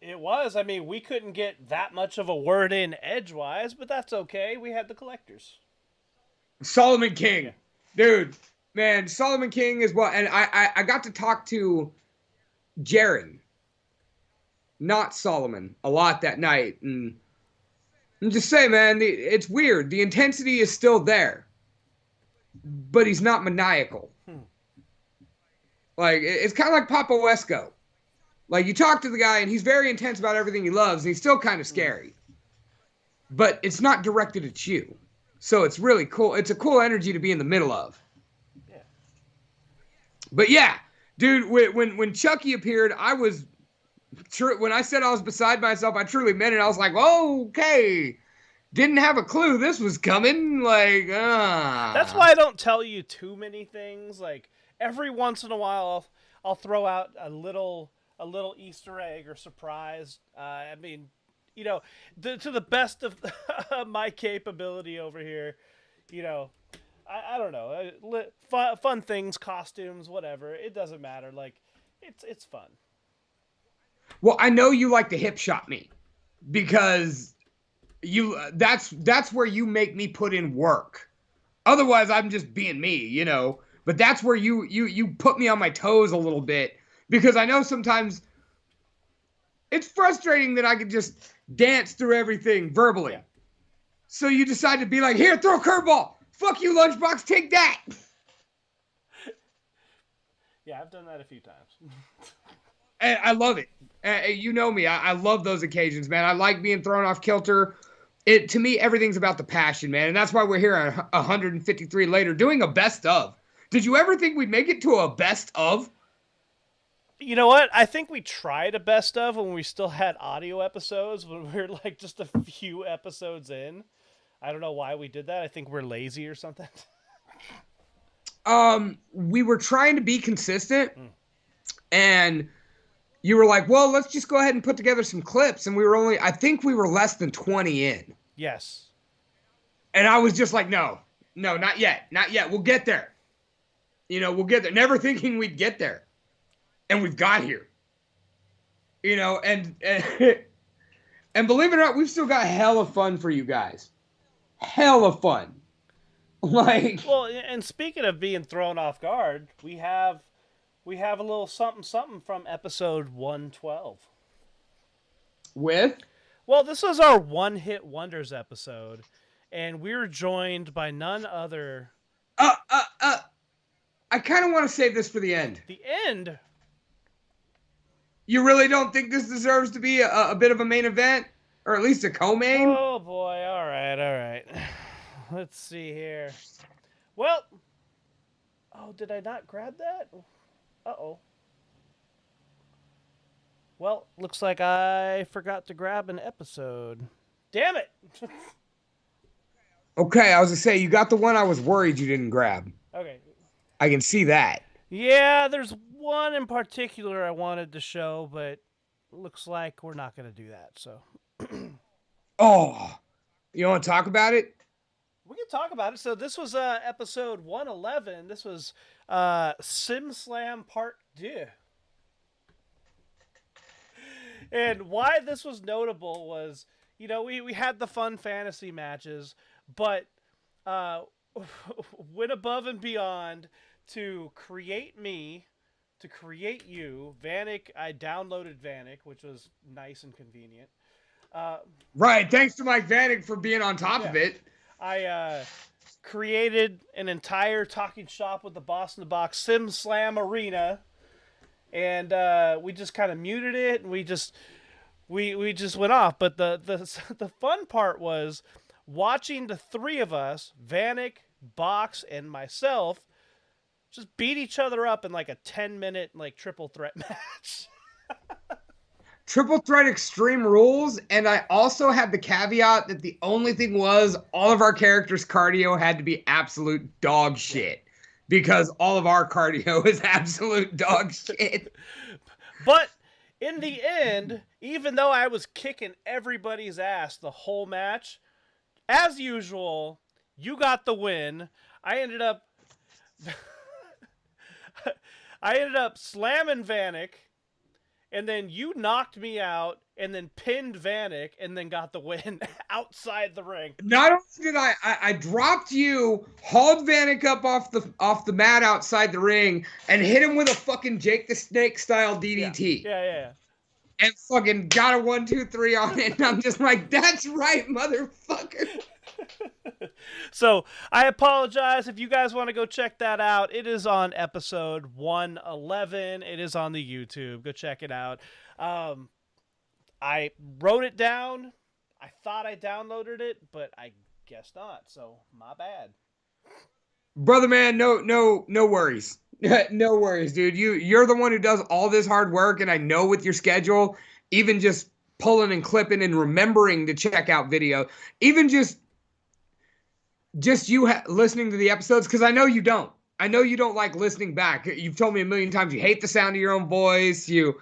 It was. I mean, we couldn't get that much of a word in edgewise, but that's okay. We had the collectors. Solomon King, dude, man, Solomon King is what, and I got to talk to Jaron, not Solomon, a lot that night, and just say, man, it's weird. The intensity is still there, but he's not maniacal. Like, it's kind of like Papa Wesco. Like, you talk to the guy, and he's very intense about everything he loves, and he's still kind of scary. But it's not directed at you. So it's really cool. It's a cool energy to be in the middle of. Yeah. But yeah, dude, when Chucky appeared, I was... when I said I was beside myself, I truly meant it. I was like, oh, okay. Didn't have a clue this was coming. Like, That's why I don't tell you too many things. Like, every once in a while, I'll throw out a little Easter egg or surprise. I mean, you know, to the best of my capability over here, you know, I don't know, fun things, costumes, whatever. It doesn't matter. Like, it's fun. Well, I know you like to hip shot me because that's where you make me put in work. Otherwise, I'm just being me, you know. But that's where you put me on my toes a little bit because I know sometimes it's frustrating that I could just dance through everything verbally. Yeah. So you decide to be like, here, throw a curveball. Fuck you, Lunchbox, take that. Yeah, I've done that a few times. And I love it. You know me. I love those occasions, man. I like being thrown off kilter. To me, everything's about the passion, man. And that's why we're here at 153 later doing a best of. Did you ever think we'd make it to a best of? You know what? I think we tried a best of when we still had audio episodes, when we were like just a few episodes in. I don't know why we did that. I think we're lazy or something. We were trying to be consistent, and you were like, well, let's just go ahead and put together some clips. And I think we were less than 20 in. Yes. And I was just like, no, not yet. Not yet. We'll get there. You know, we'll get there. Never thinking we'd get there. And we've got here. You know, and believe it or not, we've still got hella fun for you guys. Hella fun. Like, well, and speaking of being thrown off guard, we have a little something from episode 112. With? Well, this was our One Hit Wonders episode, and we were joined by none other... I kind of want to save this for the end. The end? You really don't think this deserves to be a bit of a main event? Or at least a co-main? Oh, boy. All right. Let's see here. Well... Oh, did I not grab that? Uh-oh. Well, looks like I forgot to grab an episode. Damn it! Okay, I was going to say, you got the one I was worried you didn't grab. Okay. I can see that. Yeah, there's one in particular I wanted to show, but looks like we're not going to do that, so... Oh, you want to talk about it? We can talk about it. So this was episode 111. This was Sim Slam Part 2. And why this was notable was, you know, we had the fun fantasy matches, but went above and beyond to create me, to create you. Vanek, I downloaded Vanek, which was nice and convenient. Right, thanks to Mike Vanek for being on top of it. I created an entire talking shop with the Boss in the Box Sim Slam Arena, and we just kind of muted it, and we just went off. But the fun part was watching the three of us, Vanek, Box, and myself, just beat each other up in like a 10-minute like triple threat match. Triple threat extreme rules, and I also had the caveat that the only thing was all of our characters' cardio had to be absolute dog shit, because all of our cardio is absolute dog shit. But in the end, even though I was kicking everybody's ass the whole match, as usual, you got the win. I ended up slamming Vanek. and then you knocked me out, and then pinned Vanek, and then got the win outside the ring. Not only did I dropped you, hauled Vanek up off the mat outside the ring, and hit him with a fucking Jake the Snake style DDT. Yeah. And fucking got a 1, 2, 3 on it, and I'm just like, that's right, motherfucker. So I apologize if you guys want to go check that out. It is on episode 111. It is on the YouTube. Go check it out. I wrote it down. I thought I downloaded it, but I guess not. So my bad. Brother man, no worries. No worries, dude. You're the one who does all this hard work, and I know with your schedule, even just pulling and clipping and remembering to check out video, even just you listening to the episodes, because I know you don't. I know you don't like listening back. You've told me a million times you hate the sound of your own voice. You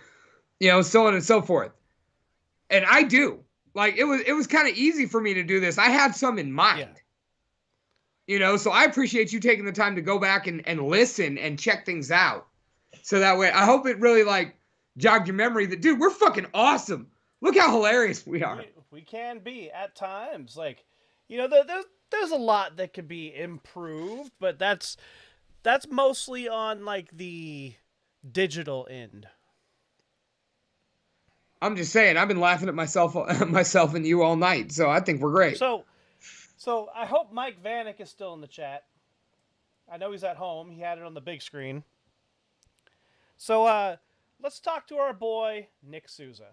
know, so on and so forth. And I do. Like it was kind of easy for me to do this. I had some in mind. Yeah. You know, so I appreciate you taking the time to go back and listen and check things out. So that way, I hope it really like jogged your memory that, dude, we're fucking awesome. Look how hilarious we are. We can be at times. Like, you know, there's a lot that could be improved, but that's mostly on like the digital end. I'm just saying, I've been laughing at myself and you all night, so I think we're great. So I hope Mike Vanek is still in the chat. I know he's at home. He had it on the big screen. So let's talk to our boy Nick Souza.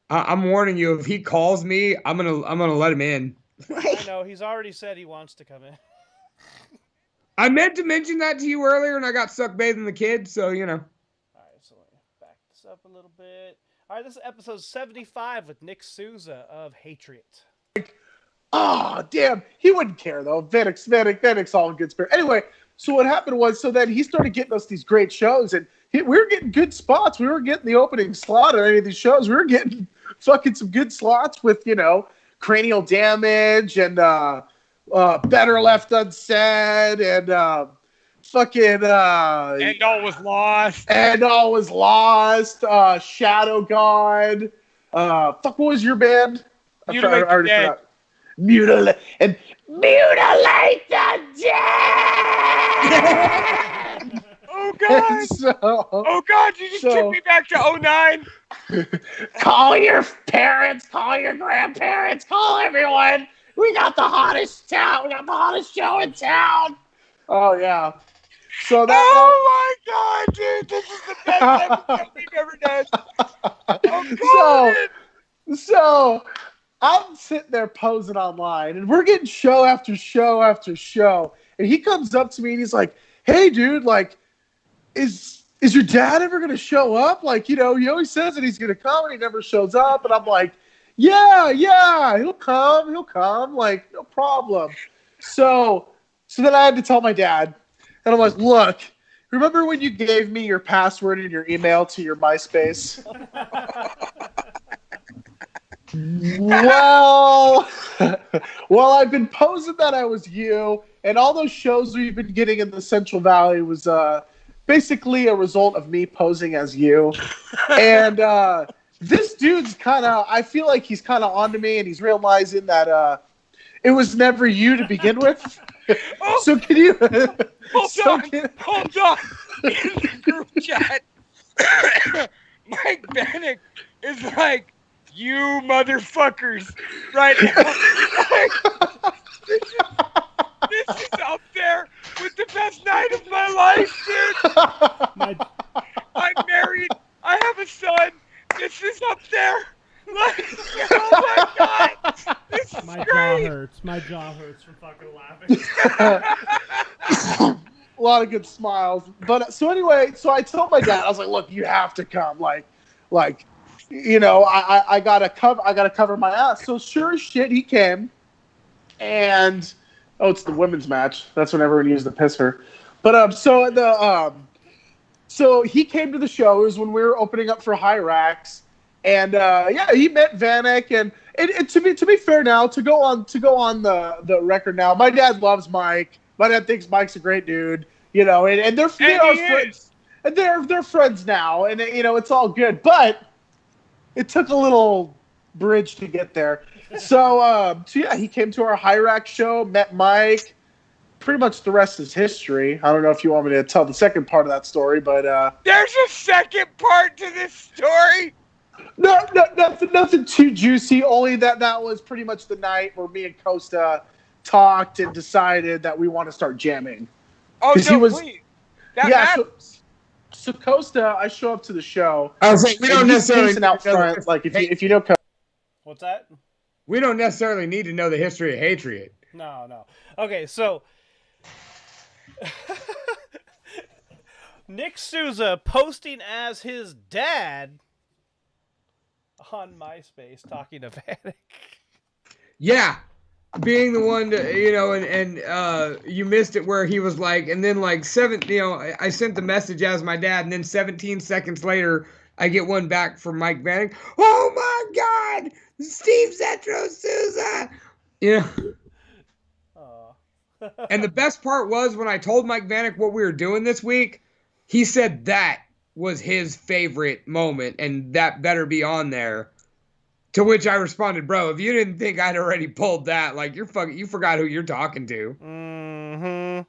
I'm warning you, if he calls me, I'm gonna let him in. I know, he's already said he wants to come in. I meant to mention that to you earlier, and I got stuck bathing the kids, so you know. All right, so let me back this up a little bit. All right, this is episode 75 with Nick Souza of Hatriot. Oh, damn. He wouldn't care, though. Vanek's all in good spirit. Anyway, so what happened was, so then he started getting us these great shows, and we were getting good spots. We were getting the opening slot on any of these shows. We were getting fucking some good slots with, you know, Cranial Damage and Better Left Unsaid and fucking... And All Was Lost. And All Was Lost. Shadow God. What was your band? I already forgot. Mutilate the dead. Oh God! Oh God! You just took me back to 09. Call your parents, call your grandparents, call everyone. We got the hottest town. We got the hottest show in town. Oh yeah. So that. Oh my God, dude! This is the best episode we've ever done. Oh God! So I'm sitting there posing online, and we're getting show after show after show. And he comes up to me, and he's like, "Hey, dude, like, is your dad ever gonna show up? Like, you know, he always says that he's gonna come, and he never shows up." And I'm like, "Yeah, he'll come, like, no problem." So then I had to tell my dad, and I'm like, "Look, remember when you gave me your password and your email to your MySpace?" Well, I've been posing that I was you, and all those shows we've been getting in the Central Valley was basically a result of me posing as you. And this dude's I feel like he's kind of onto me, and he's realizing that it was never you to begin with. So can you... Hold on. In the group chat, Mike Vanek is like, "You motherfuckers," right now. This is up there with the best night of my life, dude. I'm married. I have a son. This is up there. Like, oh my God. This is my great. jaw hurts. My jaw hurts from fucking laughing. A lot of good smiles. But so anyway, so I told my dad, I was like, "Look, you have to come. Like, you know, I gotta cover my ass." So sure as shit, he came, and it's the women's match. That's when everyone used to piss her. But so he came to the show. It was when we were opening up for Hyrax, and he met Vanek. And to be fair, now to go on the record now, my dad loves Mike. My dad thinks Mike's a great dude. You know, and they are friends. and they're friends now, and it's all good. But it took a little bridge to get there. So yeah, he came to our Hyrax show, met Mike. Pretty much the rest is history. I don't know if you want me to tell the second part of that story, but there's a second part to this story. No, nothing too juicy. Only that was pretty much the night where me and Costa talked and decided that we want to start jamming. Oh no, please! That matters. So Costa, I show up to the show. I was like, we don't necessarily out front. Like if you know Costa. What's that? We don't necessarily need to know the history of Hatred. No. Okay, so Nick Souza posting as his dad on MySpace talking to Vanek. Yeah, being the one to, and you missed it where he was like, and then like I sent the message as my dad, and then 17 seconds later, I get one back from Mike Vanek. Oh my God, Steve Zetro Souza. And the best part was when I told Mike Vanek what we were doing this week, he said that was his favorite moment, and that better be on there. To which I responded, bro, if you didn't think I'd already pulled that, like you forgot who you're talking to. Mm-hmm.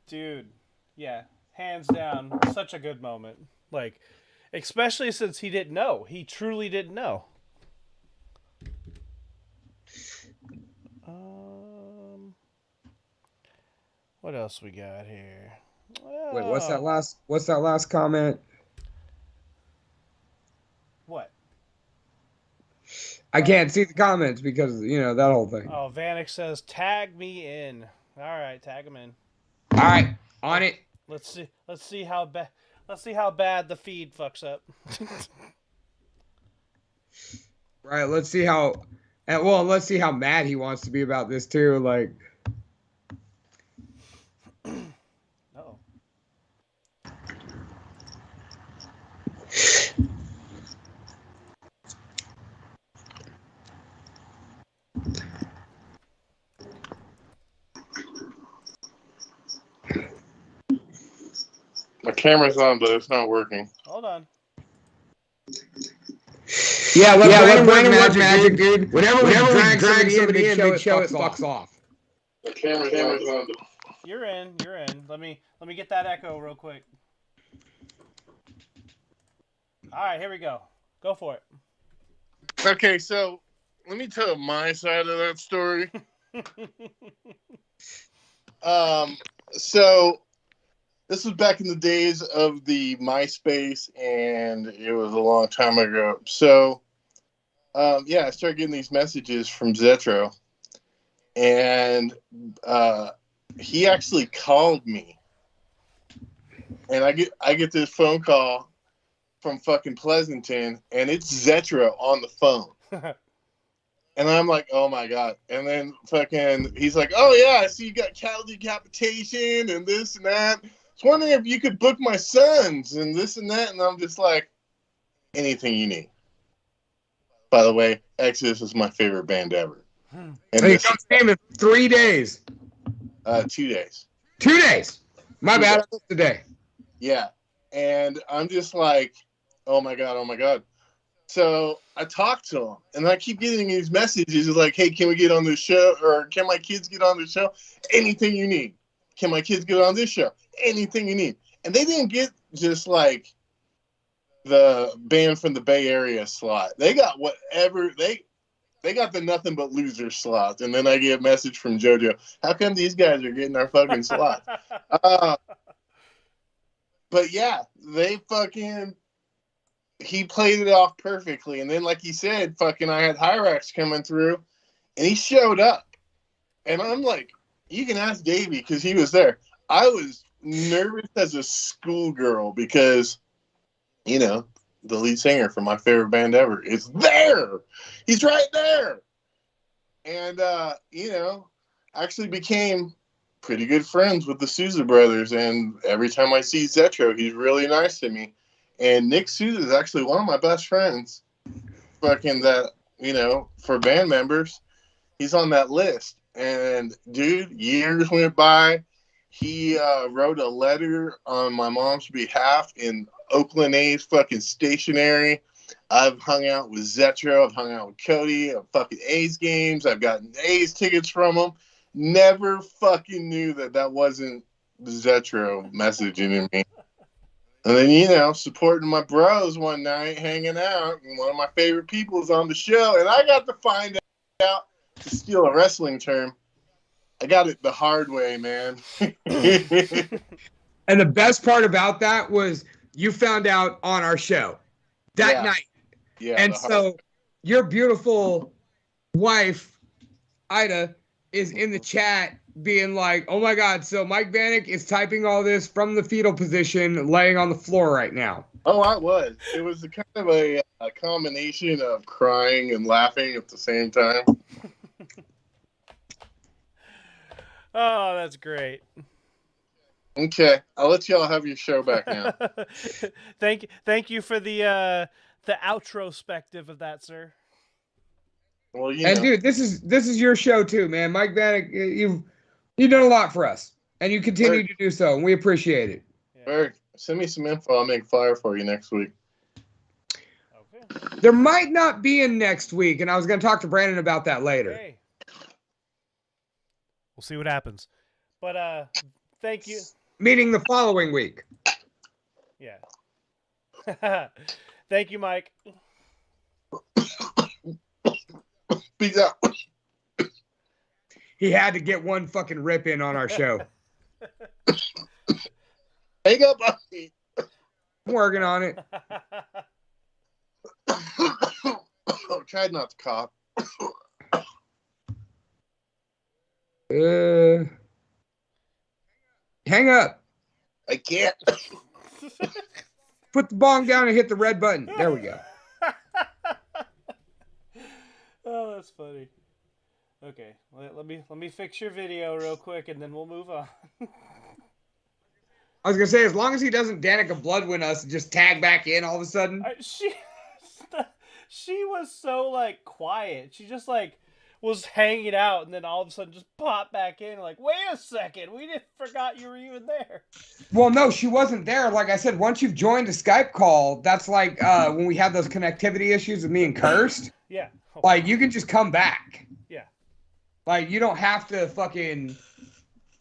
Dude, yeah, hands down, such a good moment. Like, especially since he didn't know. He truly didn't know. What else we got here? Wait, what's that last comment? What? I can't see the comments because that whole thing. Oh, Vanek says, "Tag me in." All right, tag him in. All right, on it. Let's see how bad the feed fucks up. Right. Let's see how mad he wants to be about this too. Like. Uh-oh. My camera's on, but it's not working. Hold on. Yeah, let Brandon work magic, dude. Whenever we drag somebody in, make sure it fucks off. The camera's on. You're in. Let me get that echo real quick. All right, here we go. Go for it. Okay, so let me tell my side of that story. So this was back in the days of the MySpace, and it was a long time ago. So, yeah, I started getting these messages from Zetro, and he actually called me, and I get this phone call from fucking Pleasanton, and it's Zetro on the phone. And I'm like, oh my God. And then fucking, he's like, oh yeah, I see you got cattle decapitation and this and that. I was wondering if you could book my sons and this and that. And I'm just like, anything you need. By the way, Exodus is my favorite band ever. And this came in 3 days. 2 days. 2 days. My bad. I missed the day. Yeah. And I'm just like, oh my God. So I talked to him, and I keep getting these messages like, hey, can we get on this show? Or can my kids get on this show? Anything you need. Can my kids get on this show? Anything you need. And they didn't get just like the band from the Bay Area slot. They got whatever. They got the nothing but loser slot. And then I get a message from JoJo. How come these guys are getting our fucking slot? But yeah, he played it off perfectly. And then, like he said, fucking I had Hyrax coming through, and he showed up. And I'm like, you can ask Davey because he was there. I was nervous as a schoolgirl because, the lead singer for my favorite band ever is there. He's right there. And, actually became pretty good friends with the Souza brothers. And every time I see Zetro, he's really nice to me. And Nick Souza is actually one of my best friends. Fucking that, for band members, he's on that list. And dude, years went by, He wrote a letter on my mom's behalf in Oakland A's fucking stationery. I've hung out with Zetro. I've hung out with Cody at fucking A's games. I've gotten A's tickets from him. Never fucking knew that wasn't Zetro messaging me. And then, supporting my bros one night, hanging out, and one of my favorite people is on the show, and I got to find out, to steal a wrestling term, I got it the hard way, man. And the best part about that was you found out on our show that night. Yeah. And so your beautiful wife, Ida, is in the chat being like, oh my God, so Mike Vanek is typing all this from the fetal position, laying on the floor right now. Oh, I was. It was kind of a combination of crying and laughing at the same time. Oh, that's great. Okay, I'll let y'all have your show back now. Thank you for the outrospective of that, sir. Well, dude, this is your show too, man. Mike Vanek, you've done a lot for us, and you continue to do so, and we appreciate it. Eric, send me some info. I'll make a flyer for you next week. Okay. There might not be a next week, and I was going to talk to Brandon about that later. Okay. We'll see what happens. But thank you. Meaning the following week. Yeah. Thank you, Mike. Peace out. He had to get one fucking rip in on our show. Hang up on me. I'm working on it. Tried not to cough. Hang up. I can't. Put the bong down and hit the red button. There we go. Oh, that's funny. Okay, let me fix your video real quick, and then we'll move on. I was gonna say, as long as he doesn't Danica Bloodwind us and just tag back in all of a sudden. She was so like quiet. She just like was hanging out, and then all of a sudden just popped back in. Like, wait a second, we forgot you were even there. Well, no, she wasn't there. Like I said, once you've joined a Skype call, that's like when we had those connectivity issues with me and Cursed. Yeah. Like you can just come back. Yeah. Like you don't have to fucking.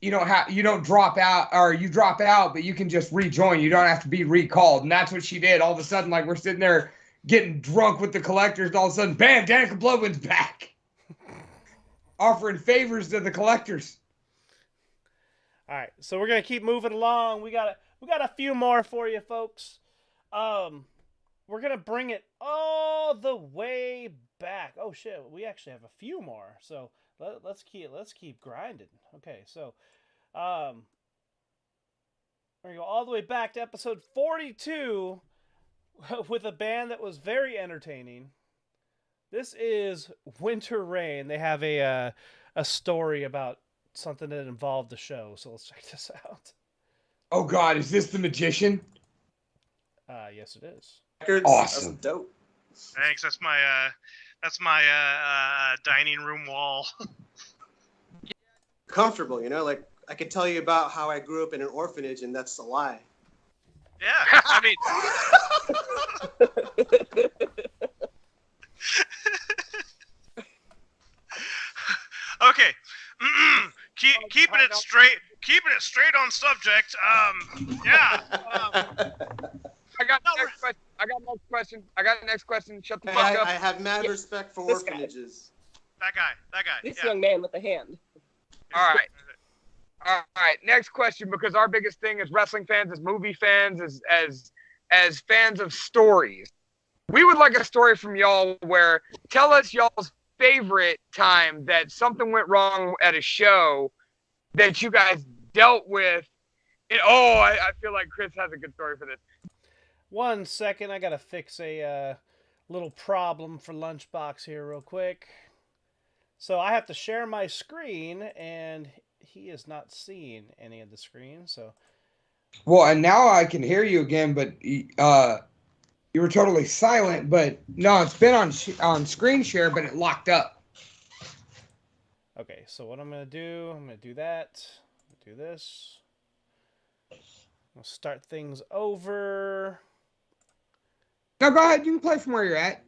You don't drop out, or you drop out, but you can just rejoin. You don't have to be recalled. And that's what she did. All of a sudden, like we're sitting there getting drunk with the collectors, and all of a sudden, bam, Danica Bloodwind's back. Offering favors to the collectors. All right, so we're gonna keep moving along. We got a few more for you, folks. We're gonna bring it all the way back. Oh shit, we actually have a few more. So let's keep grinding. Okay, so we're gonna go all the way back to episode 42 with a band that was very entertaining. This is Winter Rain. They have a story about something that involved the show. So let's check this out. Oh God, is this the Magician? Yes, it is. Awesome. That's dope. Thanks. That's my dining room wall. Comfortable, like I could tell you about how I grew up in an orphanage, and that's a lie. Yeah, I mean. Okay, keeping it straight on subject. Yeah. I got next question. Shut the fuck up. I have mad respect for orphanages. That guy. This young man with the hand. All right. Next question, because our biggest thing as wrestling fans, as movie fans, as fans of stories. We would like a story from y'all where tell us y'all's favorite time that something went wrong at a show that you guys dealt with. And, I feel like Chris has a good story for this. 1 second, I gotta fix a little problem for Lunchbox here real quick. So I have to share my screen, and he is not seeing any of the screen. So, well, and now I can hear you again, but you were totally silent. But no, it's been on screen share, but it locked up. Okay, so what I'm gonna do that. do this. We'll start things over. No, go ahead. You can play from where you're at.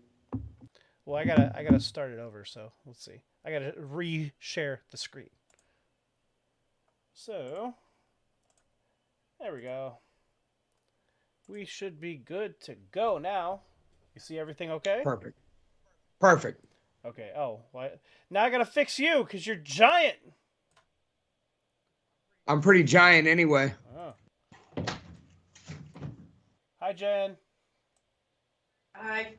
Well, I gotta start it over. So let's see. I gotta re-share the screen. So there we go. We should be good to go now. You see everything okay? Perfect. Perfect. Okay. Oh, what? Now I gotta fix you because you're giant. I'm pretty giant anyway. Oh. Hi, Jen. Hi.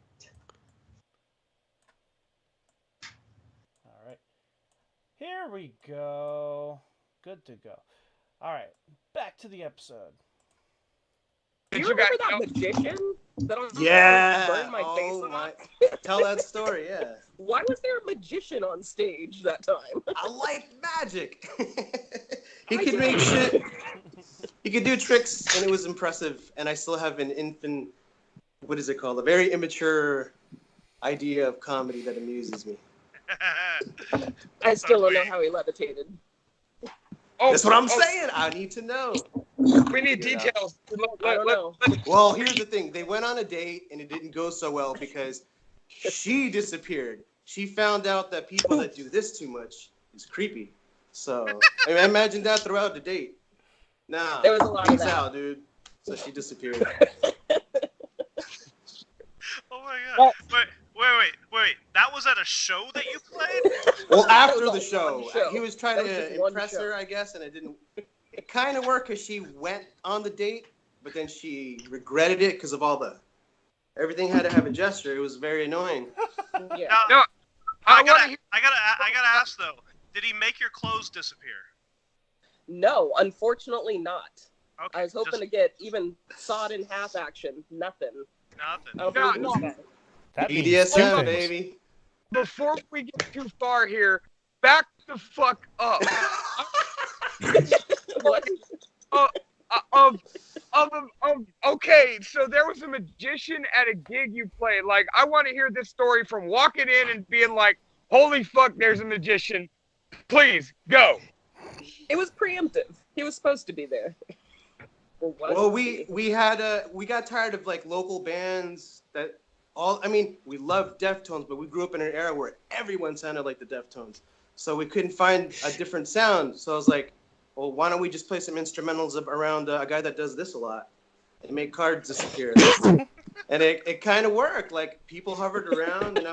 All right. Here we go. Good to go. All right. Back to the episode. Do you remember that magician that Yeah. burned my face Oh off? my. Tell that story. Yeah. Why was there a magician on stage that time? I like magic. He could make shit. He could do tricks, and it was impressive. And I still have an infant. What is it called? A very immature idea of comedy that amuses me. I still don't know how he levitated. That's what I'm saying. I need to know. We need details. I don't know. Well, here's the thing. They went on a date, and it didn't go so well because she disappeared. She found out that people that do this too much is creepy. So I mean, imagine that throughout the date. Nah, There was a lot of peace that. out, dude. So she disappeared. Oh my god. Wait. That was at a show that you played? Well, after That the was show, one show. he was trying That was to just one impress show. her, I guess, and it didn't. It kind of worked because she went on the date, but then she regretted it because of all the everything had to have a gesture. It was very annoying. Yeah. Now, No, I gotta ask though. Did he make your clothes disappear? No, unfortunately not. Okay. I was hoping to get even sawed in half action. Nothing. Nothing. I don't believe No. this guy. That means BDSM, two things. baby. Before we get too far here, back the fuck up. What? Okay, so there was a magician at a gig you played. Like, I want to hear this story from walking in and being like, holy fuck, there's a magician. Please, go. It was preemptive. He was supposed to be there. Or was Well, he? we got tired of like local bands that all. I mean, we loved Deftones, but we grew up in an era where everyone sounded like the Deftones, so we couldn't find a different sound. So I was like, well, why don't we just play some instrumentals around a guy that does this a lot and make cards disappear? And it kind of worked. Like people hovered around, and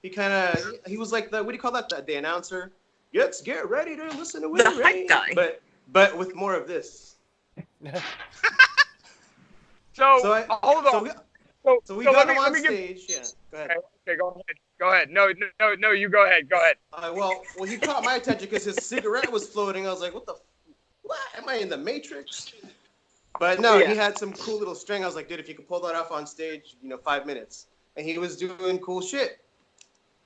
he was like the, what do you call that? The announcer. Let's get ready to listen to The hype guy. but with more of this. So, So hold on. So we so got let him me- on let me give- stage. Yeah, go ahead. Okay, go ahead. No, you go ahead. Go ahead. Well, he caught my attention because his cigarette was floating. I was like, what? Am I in the Matrix? But no, Yeah. he had some cool little string. I was like, dude, if you could pull that off on stage, 5 minutes. And he was doing cool shit.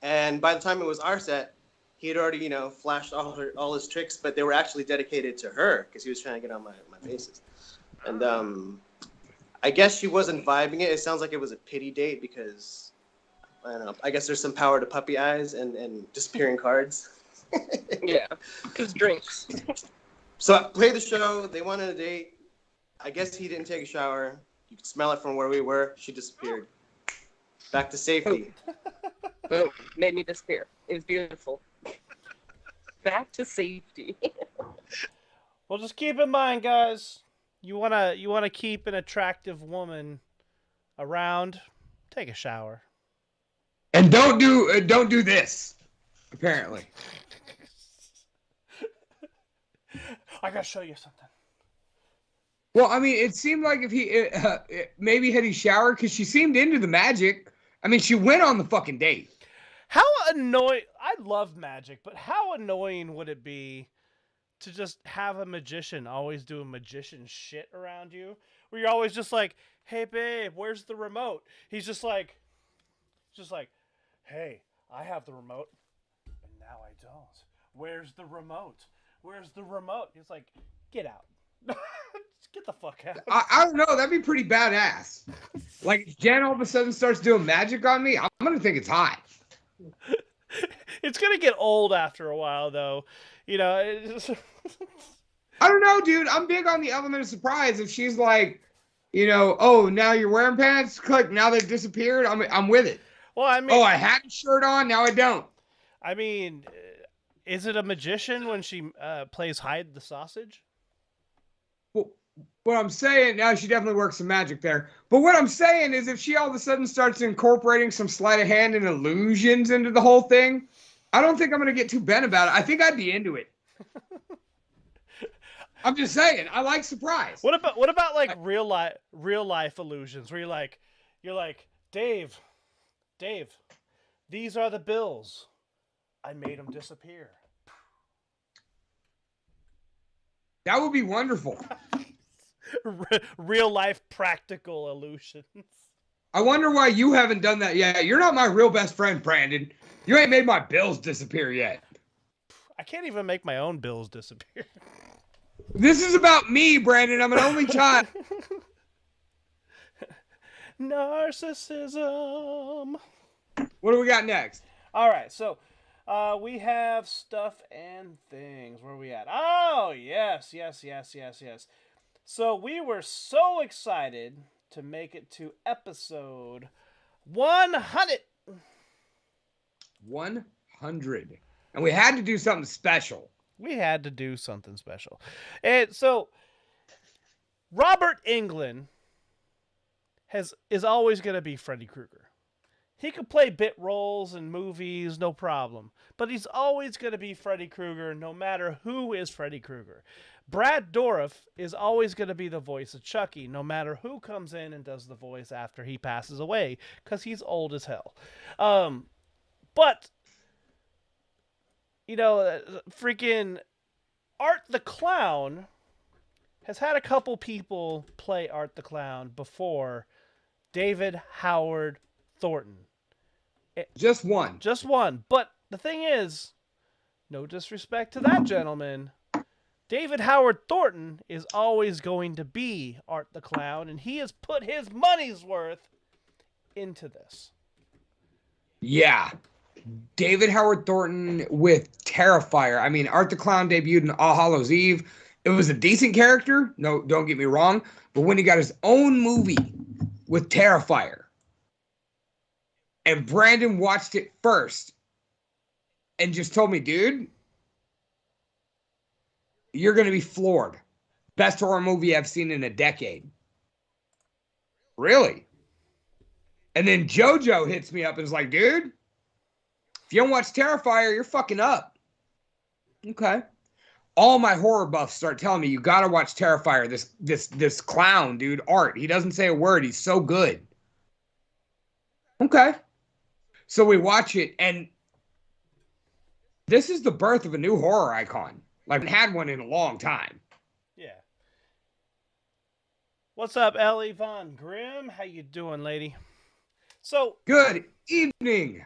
And by the time it was our set, he had already, flashed all his tricks, but they were actually dedicated to her because he was trying to get on my bases. And I guess she wasn't vibing it. It sounds like it was a pity date because, I don't know, I guess there's some power to puppy eyes and disappearing cards. Yeah, because drinks. So I played the show. They went on a date. I guess he didn't take a shower. You could smell it from where we were. She disappeared. Back to safety. Boom. Made me disappear. It was beautiful. Back to safety. Well, just keep in mind, guys. You wanna keep an attractive woman around. Take a shower. And don't do this. Apparently. I gotta show you something. Well, I mean, it seemed like if he maybe had he showered because she seemed into the magic. I mean, she went on the fucking date. How annoying! I love magic, but how annoying would it be to just have a magician always doing magician shit around you, where you're always just like, "Hey, babe, where's the remote?" He's just like, "Hey, I have the remote, and now I don't. Where's the remote? Where's the remote?" He's like, "Get out." Just get the fuck out. I don't know. That'd be pretty badass. Like, if Jen all of a sudden starts doing magic on me, I'm going to think it's hot. It's going to get old after a while, though. I don't know, dude. I'm big on the element of surprise. If she's like, oh, now you're wearing pants. Click. Now they've disappeared. I'm with it. Well, I mean, oh, I had a shirt on. Now I don't. I mean, is it a magician when she plays hide the sausage? Well, what I'm saying now, she definitely works some magic there. But what I'm saying is, if she all of a sudden starts incorporating some sleight of hand and illusions into the whole thing, I don't think I'm going to get too bent about it. I think I'd be into it. I'm just saying, I like surprise. What about like real life illusions where you're like, Dave, these are the bills. I made them disappear. That would be wonderful. Real life practical illusions. I wonder why you haven't done that yet. You're not my real best friend, Brandon. You ain't made my bills disappear yet. I can't even make my own bills disappear. This is about me, Brandon. I'm an only child. Narcissism. What do we got next? All right, so we have stuff and things. Where are we at? Oh, yes. So we were so excited to make it to episode 100. 100. And we had to do something special. And so Robert Englund is always going to be Freddy Krueger. He could play bit roles in movies, no problem. But he's always going to be Freddy Krueger, no matter who is Freddy Krueger. Brad Dourif is always going to be the voice of Chucky, no matter who comes in and does the voice after he passes away, because he's old as hell. But, freaking Art the Clown has had a couple people play Art the Clown before. David Howard Thornton. Just one. But the thing is, no disrespect to that gentleman, David Howard Thornton is always going to be Art the Clown, and he has put his money's worth into this. Yeah. David Howard Thornton with Terrifier. I mean, Art the Clown debuted in All Hallows Eve. It was a decent character. No, don't get me wrong. But when he got his own movie with Terrifier, and Brandon watched it first and just told me, dude, you're going to be floored. Best horror movie I've seen in a decade. Really? And then JoJo hits me up and is like, dude, if you don't watch Terrifier, you're fucking up. Okay. All my horror buffs start telling me, you got to watch Terrifier. This clown, dude, Art. He doesn't say a word. He's so good. Okay. So we watch it, and this is the birth of a new horror icon. Like, I haven't had one in a long time. Yeah. What's up, Ellie Von Grimm? How you doing, lady? So good evening,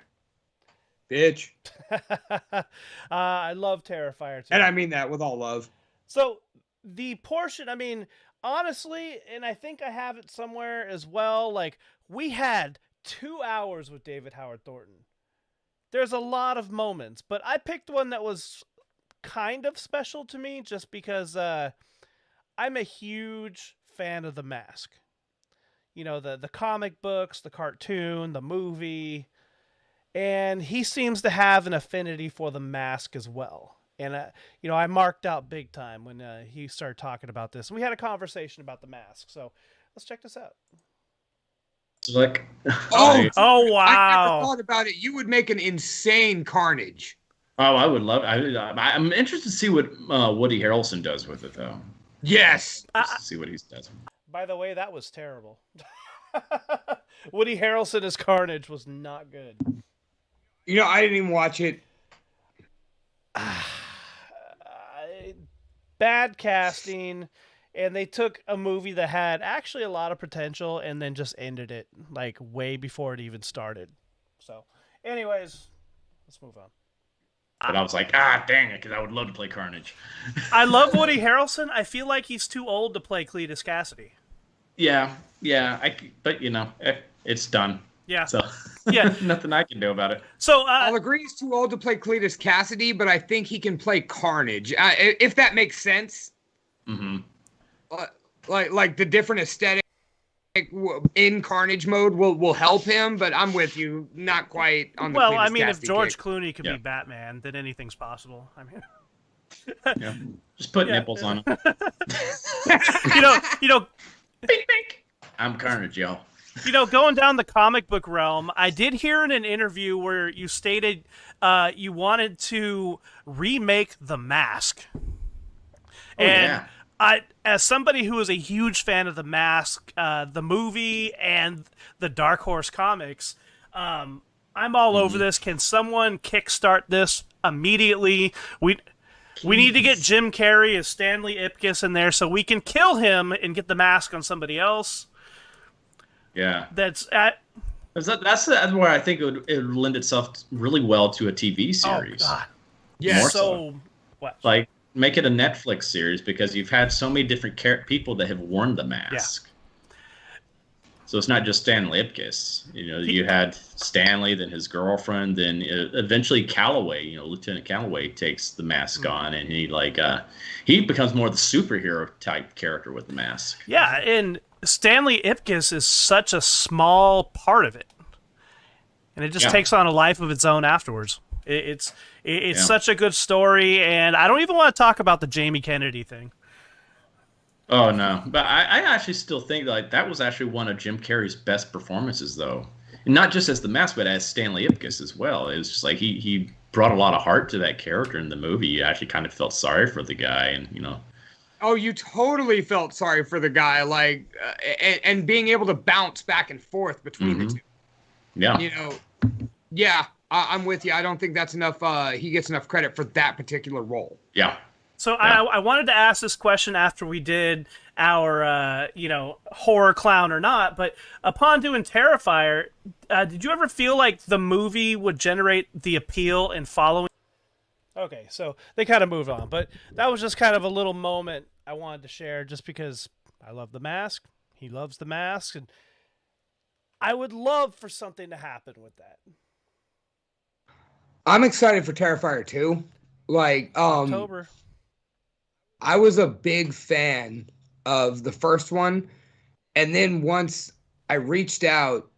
bitch. I love Terrifier too. And I mean that with all love. So the portion, I mean, honestly, and I think I have it somewhere as well, like, we had 2 hours with David Howard Thornton. There's a lot of moments, but I picked one that was kind of special to me just because I'm a huge fan of The Mask. The comic books, the cartoon, the movie, and he seems to have an affinity for The Mask as well. And, I marked out big time when he started talking about this. And we had a conversation about The Mask. So let's check this out. Like, oh wow! I never thought about it. You would make an insane Carnage. Oh, I would love. I'm interested to see what Woody Harrelson does with it, though. Yes. Just to see what he does. By the way, that was terrible. Woody Harrelson as Carnage was not good. I didn't even watch it. Bad casting. And they took a movie that had actually a lot of potential and then just ended it like way before it even started. So, anyways, let's move on. But I was like, dang it, because I would love to play Carnage. I love Woody Harrelson. I feel like he's too old to play Cletus Cassidy. Yeah. But it's done. Yeah. So yeah, nothing I can do about it. So I'll agree he's too old to play Cletus Cassidy, but I think he can play Carnage. If that makes sense. Mm-hmm. Like the different aesthetic in Carnage mode will help him, but I'm with you, not quite on the Well, cleanest I mean, if casting George kick. Clooney could be Batman, then anything's possible. I mean, Yeah, just put nipples on him. you know, I'm Carnage, y'all. Going down the comic book realm, I did hear in an interview where you stated you wanted to remake The Mask. And as somebody who is a huge fan of The Mask, the movie and the Dark Horse comics, I'm all over this. Can someone kickstart this immediately? We need to get Jim Carrey as Stanley Ipkiss in there so we can kill him and get The Mask on somebody else. Yeah. That's where I think it would lend itself really well to a TV series. Oh, God. Yeah. So what? Like, make it a Netflix series because you've had so many different people that have worn the mask. Yeah. So it's not just Stanley Ipkiss. You had Stanley, then his girlfriend, then eventually Calloway. Lieutenant Calloway takes the mask on, and he becomes more the superhero type character with the mask. Yeah, and Stanley Ipkiss is such a small part of it, and it just takes on a life of its own afterwards. It's such a good story, and I don't even want to talk about the Jamie Kennedy thing. Oh no, but I actually still think that was actually one of Jim Carrey's best performances, though, and not just as the mask, but as Stanley Ipkiss as well. It was just like he brought a lot of heart to that character in the movie. You actually kind of felt sorry for the guy, and Oh, you totally felt sorry for the guy, and being able to bounce back and forth between the two. Yeah. Yeah, I'm with you. I don't think that's enough. He gets enough credit for that particular role. Yeah. So I wanted to ask this question after we did our, horror clown or not, but upon doing Terrifier, did you ever feel like the movie would generate the appeal in following? Okay, so they kind of moved on, but that was just kind of a little moment I wanted to share just because I love The Mask. He loves The Mask, and I would love for something to happen with that. I'm excited for Terrifier 2. October. I was a big fan of the first one, and then once I reached out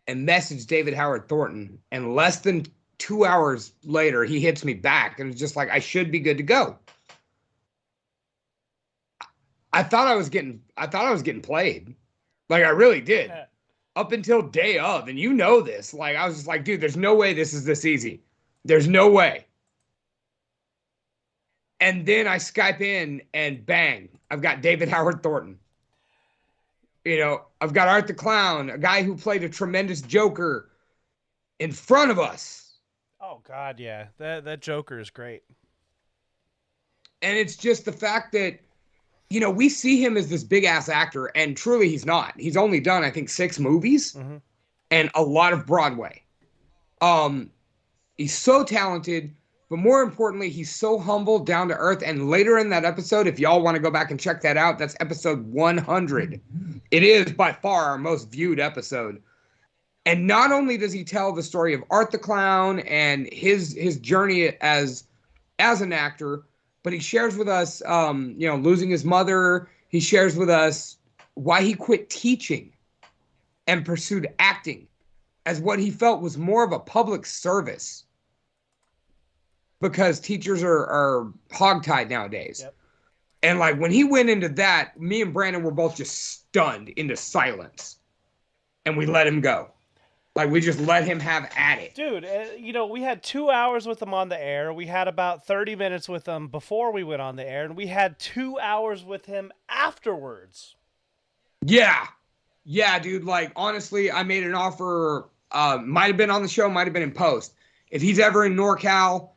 and messaged David Howard Thornton, and less than 2 hours later, he hits me back, and it's just like, I should be good to go. I thought I was getting played. I really did. Up until day of, and this. I was just like, dude, there's no way this is this easy. There's no way. And then I Skype in, and bang, I've got David Howard Thornton. I've got Art the Clown, a guy who played a tremendous Joker in front of us. Oh, God, yeah. That Joker is great. And it's just the fact that, we see him as this big-ass actor, and truly he's not. He's only done, I think, 6 movies and a lot of Broadway. He's so talented. But more importantly, he's so humble, down to earth. And later in that episode, if y'all want to go back and check that out, that's episode 100. It is by far our most viewed episode. And not only does he tell the story of Art the Clown and his journey as an actor, but he shares with us, losing his mother. He shares with us why he quit teaching and pursued acting as what he felt was more of a public service. Because teachers are hogtied nowadays. Yep. And when he went into that, me and Brandon were both just stunned into silence. And we let him go. We just let him have at it. Dude, we had 2 hours with him on the air. We had about 30 minutes with him before we went on the air. And we had 2 hours with him afterwards. Yeah. Yeah, dude. Honestly, I made an offer. Might have been on the show, might have been in post. If he's ever in NorCal,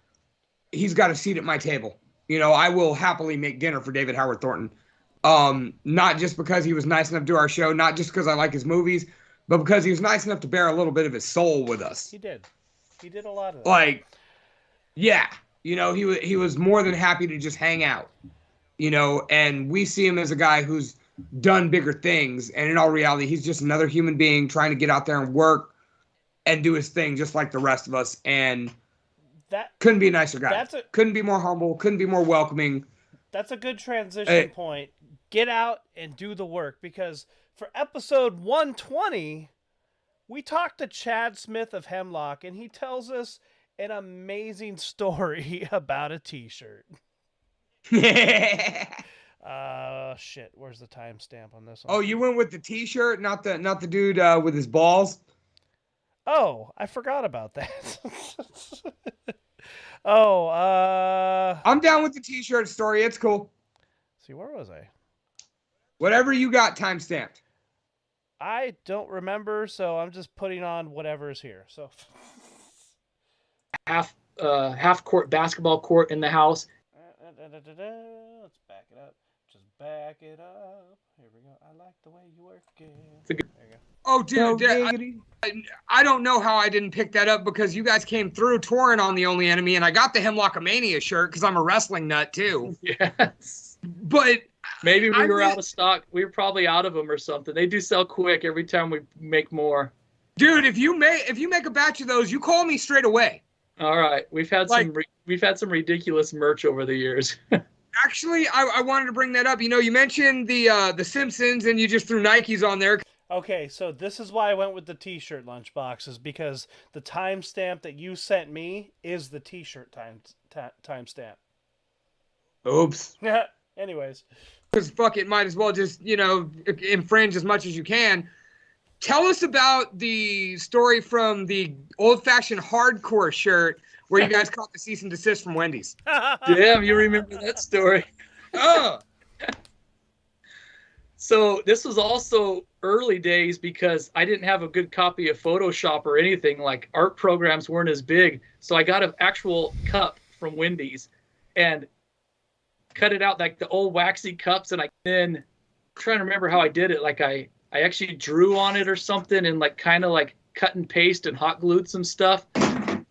he's got a seat at my table. I will happily make dinner for David Howard Thornton. Not just because he was nice enough to do our show, not just because I like his movies, but because he was nice enough to bear a little bit of his soul with us. He did. He did a lot of that. Yeah. He was more than happy to just hang out. And we see him as a guy who's done bigger things. And in all reality, he's just another human being trying to get out there and work and do his thing just like the rest of us. And that couldn't be a nicer guy. Couldn't be more humble. Couldn't be more welcoming. That's a good transition point. Get out and do the work, because for episode 120, we talked to Chad Smith of Hemlock, and he tells us an amazing story about a t-shirt. Shit, where's the timestamp on this one? Oh, you went with the t-shirt, not the dude with his balls? Oh, I forgot about that. I'm down with the t-shirt story. It's cool. See, where was I? Whatever you got timestamped. I don't remember, so I'm just putting on whatever's here. So half court basketball court in the house. Let's back it up. Just back it up. Here we go. I like the way you work it. There you go. Oh, dude, I don't know how I didn't pick that up, because you guys came through touring on The Only Enemy, and I got the Hemlockomania shirt because I'm a wrestling nut too. Yes. But maybe we were out of stock. We were probably out of them or something. They do sell quick every time we make more. Dude, if you make a batch of those, you call me straight away. All right. We've had some ridiculous merch over the years. Actually, I wanted to bring that up. You know, you mentioned the Simpsons, and you just threw Nikes on there. Okay, so this is why I went with the t-shirt lunchbox, is because the timestamp that you sent me is the t-shirt timestamp. Oops. Anyways. Because fuck it, might as well just, infringe as much as you can. Tell us about the story from the old-fashioned hardcore shirt where you guys caught the cease and desist from Wendy's. Damn, you remember that story. Oh. So this was also early days, because I didn't have a good copy of Photoshop or anything. Like, art programs weren't as big. So I got an actual cup from Wendy's and cut it out like the old waxy cups. And I then trying to remember how I did it. Like I actually drew on it or something, and like kind of like cut and paste and hot glued some stuff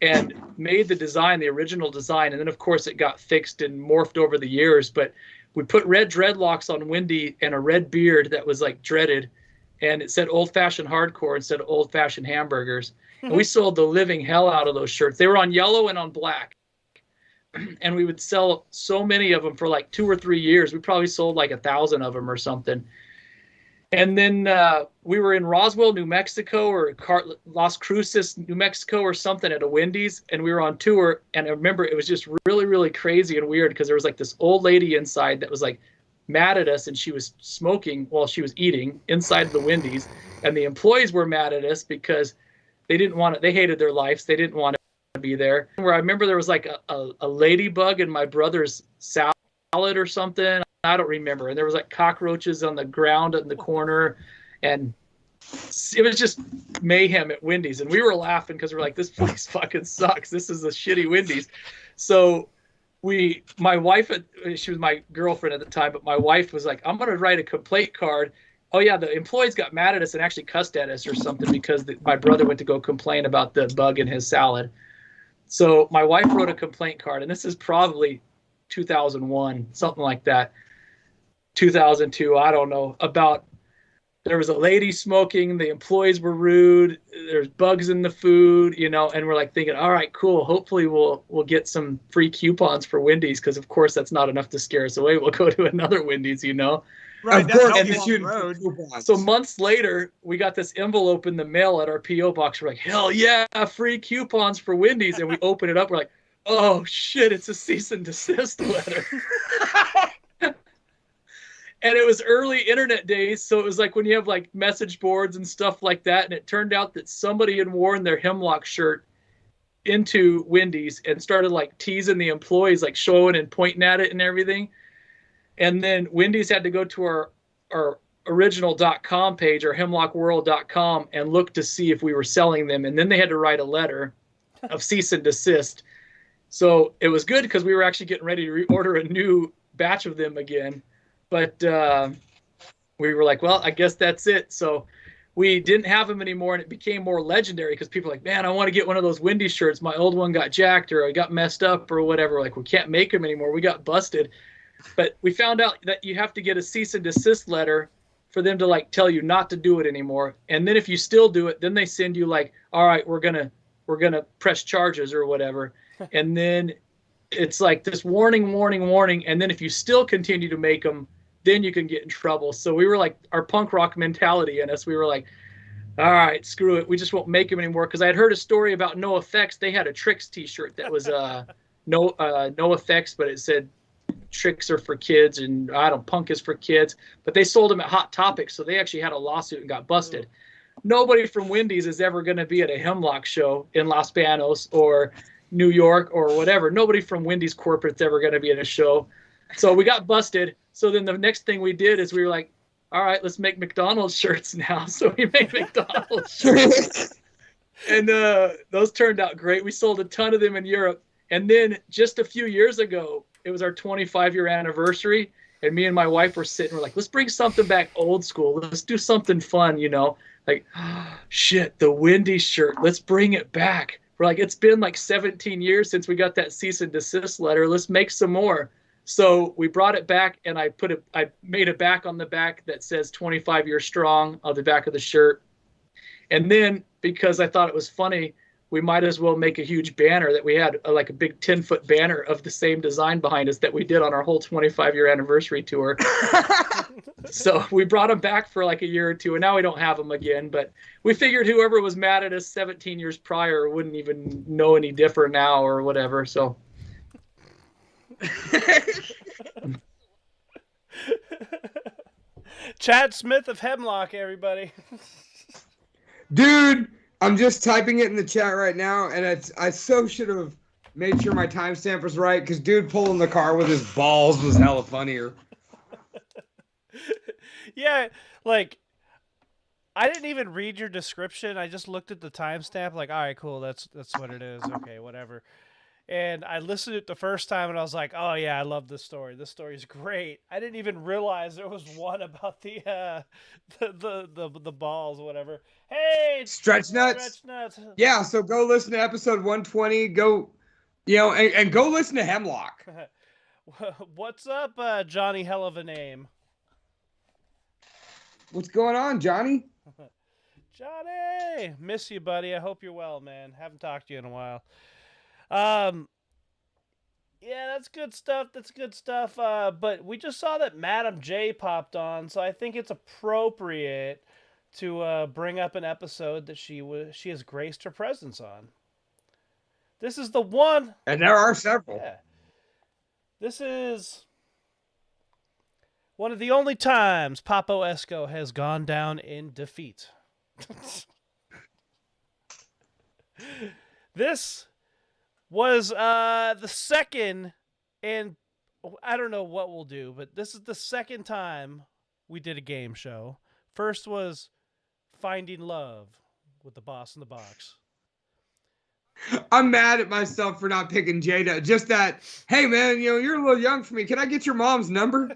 and made the design, the original design. And then of course it got fixed and morphed over the years. But we put red dreadlocks on Wendy and a red beard that was like dreaded. And it said old-fashioned hardcore instead of old-fashioned hamburgers. And we sold the living hell out of those shirts. They were on yellow and on black. And we would sell so many of them for like 2 or 3 years. We probably sold like 1,000 of them or something. And then we were in Roswell, New Mexico, or Las Cruces, New Mexico, or something at a Wendy's. And we were on tour. And I remember it was just really, really crazy and weird, because there was like this old lady inside that was like mad at us, and she was smoking while she was eating inside the Wendy's. And the employees were mad at us because they didn't want it. They hated their lives. They didn't want to be there. Where I remember there was like a ladybug in my brother's salad or something. I don't remember. And there was like cockroaches on the ground in the corner, and it was just mayhem at Wendy's. And we were laughing because we're like, this place fucking sucks. This is a shitty Wendy's. So my wife, she was my girlfriend at the time, but my wife was like, I'm going to write a complaint card. Oh yeah, the employees got mad at us and actually cussed at us or something because my brother went to go complain about the bug in his salad. So my wife wrote a complaint card, and this is probably 2001, something like that. 2002, I don't know, about there was a lady smoking, the employees were rude, there's bugs in the food, and we're like thinking, all right, cool, hopefully we'll get some free coupons for Wendy's, because of course that's not enough to scare us away. We'll go to another Wendy's, Right, of that's course. how And you then, shoot road. so months later, we got this envelope in the mail at our P.O. box. We're like, hell yeah, free coupons for Wendy's. And we open it up, we're like, oh shit, it's a cease and desist letter. And it was early internet days, so it was like when you have like message boards and stuff like that. And it turned out that somebody had worn their Hemlock shirt into Wendy's and started like teasing the employees, like showing and pointing at it and everything. And then Wendy's had to go to our original.com page, or hemlockworld.com, and look to see if we were selling them. And then they had to write a letter of cease and desist. So it was good because we were actually getting ready to reorder a new batch of them again. But we were like, well, I guess that's it. So we didn't have them anymore, and it became more legendary because people were like, man, I want to get one of those Wendy's shirts. My old one got jacked, or I got messed up or whatever. Like, we can't make them anymore. We got busted. But we found out that you have to get a cease and desist letter for them to like tell you not to do it anymore. And then if you still do it, then they send you like, all right, we're gonna press charges or whatever. And then it's like this warning, warning, warning. And then if you still continue to make them, then you can get in trouble. So we were like, our punk rock mentality in us, we were like, all right, screw it. We just won't make them anymore. Because I had heard a story about No Effects. They had a Tricks t-shirt that was no Effects, but it said Tricks are for kids and punk is for kids. But they sold them at Hot Topic. So they actually had a lawsuit and got busted. Nobody from Wendy's is ever going to be at a Hemlock show in Los Banos or New York or whatever. Nobody from Wendy's corporate's ever going to be at a show. So we got busted. So then the next thing we did is we were like, all right, let's make McDonald's shirts now. So we made McDonald's shirts. And those turned out great. We sold a ton of them in Europe. And then just a few years ago, it was our 25-year anniversary. And me and my wife were sitting, we're like, let's bring something back old school. Let's do something fun, you know. Like, shit, the Wendy's shirt. Let's bring it back. We're like, it's been like 17 years since we got that cease and desist letter. Let's make some more. So we brought it back, and I made a back on the back that says 25 years strong on the back of the shirt. And then because I thought it was funny, we might as well make a huge banner that we had like a big 10-foot banner of the same design behind us that we did on our whole 25-year anniversary tour. So we brought them back for like a year or two, and now we don't have them again. But we figured whoever was mad at us 17 years prior wouldn't even know any different now or whatever. So. Chad Smith of Hemlock, everybody. Dude, I'm just typing it in the chat right now, and I so should have made sure my timestamp was right, because dude pulling the car with his balls was hella funnier. Yeah, like, I didn't even read your description. I just looked at the timestamp, like, all right, cool, that's what it is. Okay, whatever. And I listened to it the first time, and I was like, "Oh yeah, I love this story. This story is great." I didn't even realize there was one about the balls, whatever. Hey, Stretch nuts. Yeah, so go listen to episode 120. Go, and go listen to Hemlock. What's up, Johnny? Hell of a name. What's going on, Johnny? Johnny, miss you, buddy. I hope you're well, man. Haven't talked to you in a while. Yeah, that's good stuff. That's good stuff. But we just saw that Madam J popped on, so I think it's appropriate to bring up an episode that she has graced her presence on. This is the one, and there are several. Yeah, this is one of the only times Papo Esco has gone down in defeat. This was the second, and I don't know what we'll do, but this is the second time we did a game show. First was Finding Love with the Boss in the Box. I'm mad at myself for not picking Jada. Just that, hey man, you're a little young for me. Can I get your mom's number?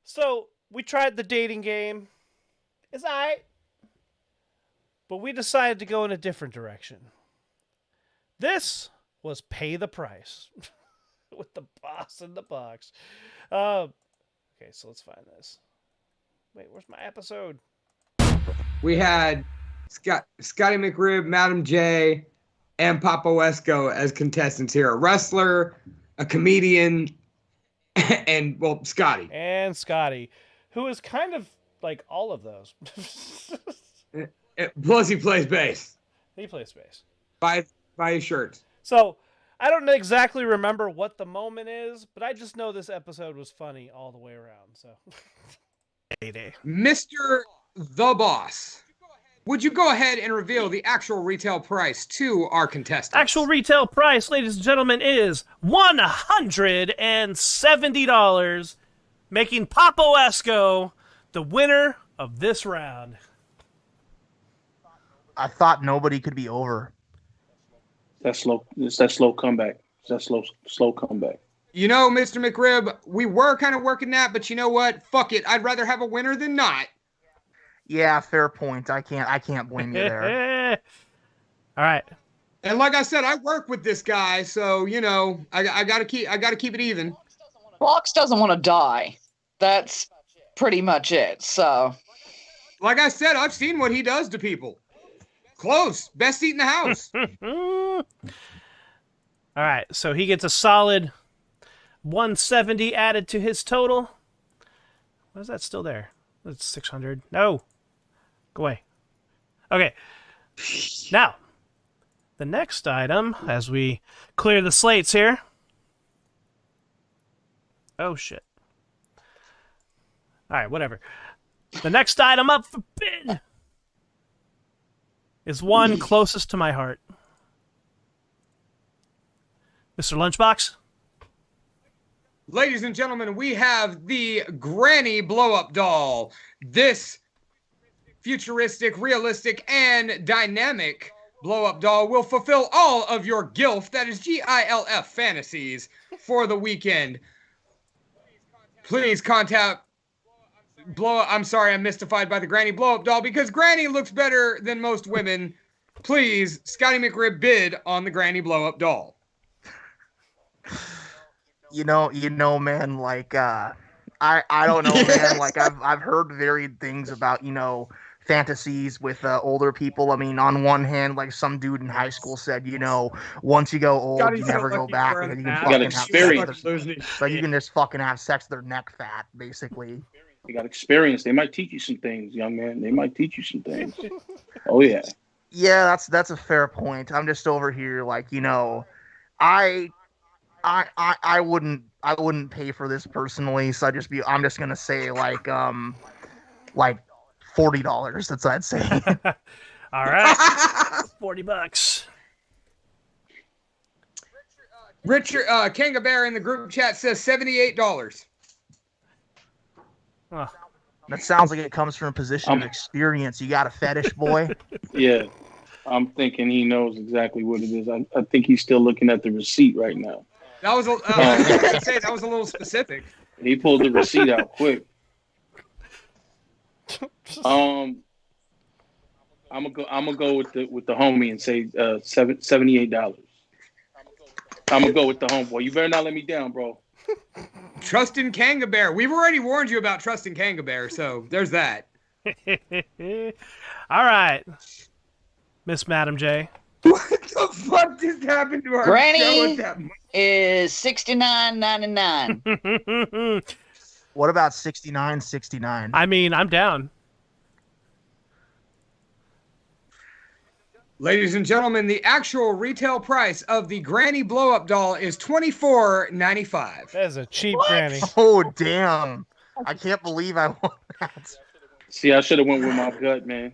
So we tried the dating game. It's all right. But we decided to go in a different direction. This was Pay the Price with the Boss in the Box. Okay, so let's find this. Wait, where's my episode? We had Scotty McRib, Madam J, and Papo Esco as contestants here. A wrestler, a comedian, and, well, Scotty. And Scotty, who is kind of like all of those. Plus, he plays bass. He plays bass. By his shirts. So, I don't exactly remember what the moment is, but I just know this episode was funny all the way around. So, Mr. The Boss, would you go ahead and reveal the actual retail price to our contestants? Actual retail price, ladies and gentlemen, is $170, making Papo Esco the winner of this round. I thought nobody could be over. It's that slow comeback. It's that slow comeback. Mr. McRib, we were kind of working that, but you know what? Fuck it. I'd rather have a winner than not. Yeah, fair point. I can't blame you there. All right. And like I said, I work with this guy, so I gotta keep it even. Fox doesn't want to die. That's pretty much it. So, like I said, I've seen what he does to people. Close. Best seat in the house. All right, so he gets a solid 170 added to his total. Why is that still there? That's 600. No. Go away. Okay. Now, the next item, as we clear the slates here. Oh, shit. All right, whatever. The next item up for bid is one closest to my heart. Mr. Lunchbox? Ladies and gentlemen, we have the Granny blow-up doll. This futuristic, realistic, and dynamic blow-up doll will fulfill all of your GILF, that is GILF fantasies for the weekend. Please contact I'm sorry, I'm mystified by the Granny blow-up doll because Granny looks better than most women. Please, Scotty McRib bid on the Granny blow-up doll. You know, man, like, I don't know, man, like, I've heard varied things about, fantasies with older people. I mean, on one hand, like some dude in high school said, once you go old, you never go back, and then you can fucking have sex. Like, you can just fucking have sex with their neck fat, basically. You got experience. They might teach you some things, young man. They might teach you some things. Oh yeah. Yeah, that's a fair point. I'm just over here, like, I wouldn't pay for this personally, so I'm just gonna say like $40. That's what I'd say. All right, $40. Richard Kanga Bear in the group chat says $78. That sounds like it comes from a position of experience. You got a fetish, boy? Yeah, I'm thinking he knows exactly what it is. I think he's still looking at the receipt right now. That was that was a little specific. He pulled the receipt out quick. I'm gonna go with the homie and say $78. I'm gonna go with the homeboy. You better not let me down, bro. Trust in Kanga Bear. We've already warned you about trusting Kanga Bear, so there's that. All right, Miss Madam J. What the fuck just happened to our show Granny at that moment? is $69.99. What about $69.69? I mean, I'm down. Ladies and gentlemen, the actual retail price of the Granny blow-up doll is $24.95. That is a cheap Granny. Oh, damn. I can't believe I want that. See, I should have went with my gut, man.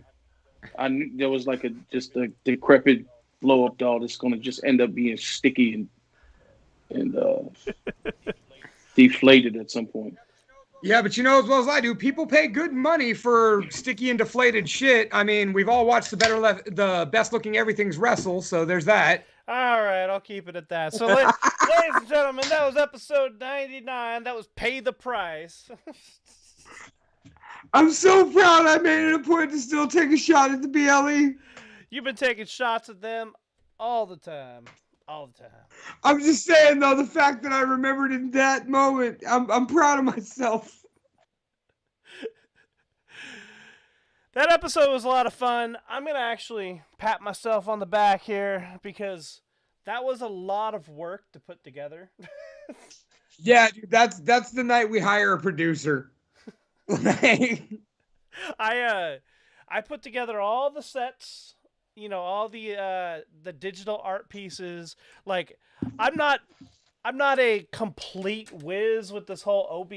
I knew there was like just a decrepit blow-up doll that's going to just end up being sticky and deflated at some point. Yeah, but you know as well as I do, people pay good money for sticky and deflated shit. I mean, we've all watched the best looking everything's wrestle, so there's that. All right, I'll keep it at that. So, ladies and gentlemen, that was episode 99. That was Pay the Price. I'm so proud I made it a point to still take a shot at the BLE. You've been taking shots at them all the time. All the time. I'm just saying, though, the fact that I remembered in that moment, I'm proud of myself. That episode was a lot of fun. I'm going to actually pat myself on the back here because that was a lot of work to put together. Yeah, dude, that's the night we hire a producer. I put together all the sets, all the digital art pieces. Like, I'm not a complete whiz with this whole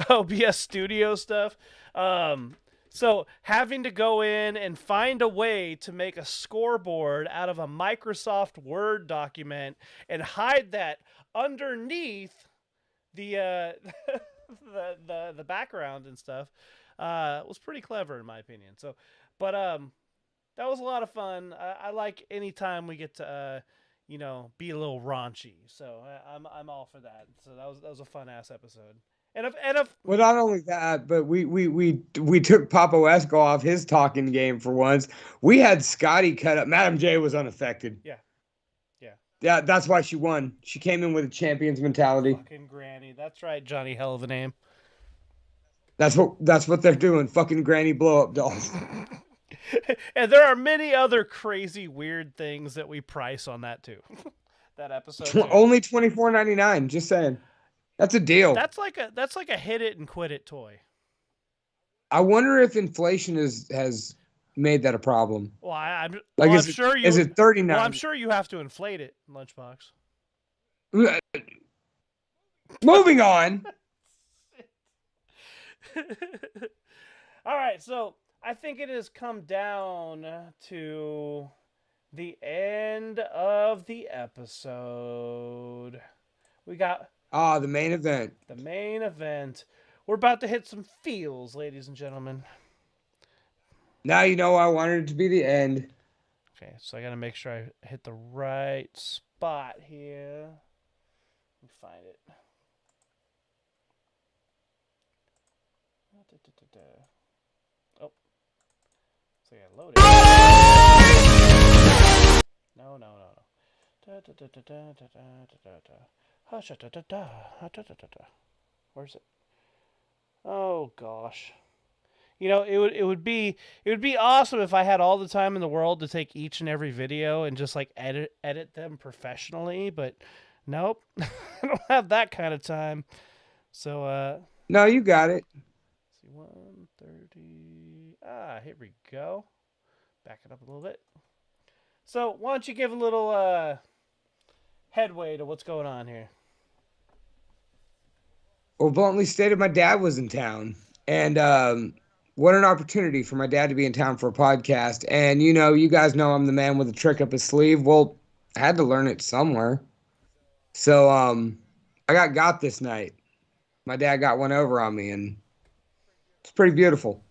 OBS studio stuff. So having to go in and find a way to make a scoreboard out of a Microsoft Word document and hide that underneath the the background and stuff was pretty clever in my opinion. So, but that was a lot of fun. I like any time we get to be a little raunchy. So I'm all for that. So that was a fun ass episode. And if well, not only that, but we took Papa Esco off his talking game for once. We had Scotty cut up. Madam J was unaffected. Yeah, that's why she won. She came in with a champion's mentality. Fucking Granny. That's right, Johnny. Hell of a name. That's what they're doing. Fucking Granny blow up dolls. And there are many other crazy, weird things that we price on that too. That episode. Too. Only $24.99. Just saying, that's a deal. That's like a hit it and quit it toy. I wonder if inflation has made that a problem. Well, I'm sure you. Is it 39? Well, I'm sure you have to inflate it, Lunchbox. Moving on. All right, so I think it has come down to the end of the episode. We got the main event. The main event. We're about to hit some feels, ladies and gentlemen. Now you know I wanted it to be the end. Okay, so I got to make sure I hit the right spot here. Let me find it. Oh. So I got to load it. No. Where's it? Oh gosh. You know, it would be awesome if I had all the time in the world to take each and every video and just like edit them professionally, but nope. I don't have that kind of time. So no, you got it. Let's see, 130. Here we go. Back it up a little bit. So why don't you give a little headway to what's going on here? Well, bluntly stated, my dad was in town, and what an opportunity for my dad to be in town for a podcast. And you know, you guys know I'm the man with a trick up his sleeve. Well, I had to learn it somewhere. So I got this night. My dad got one over on me, and it's pretty beautiful.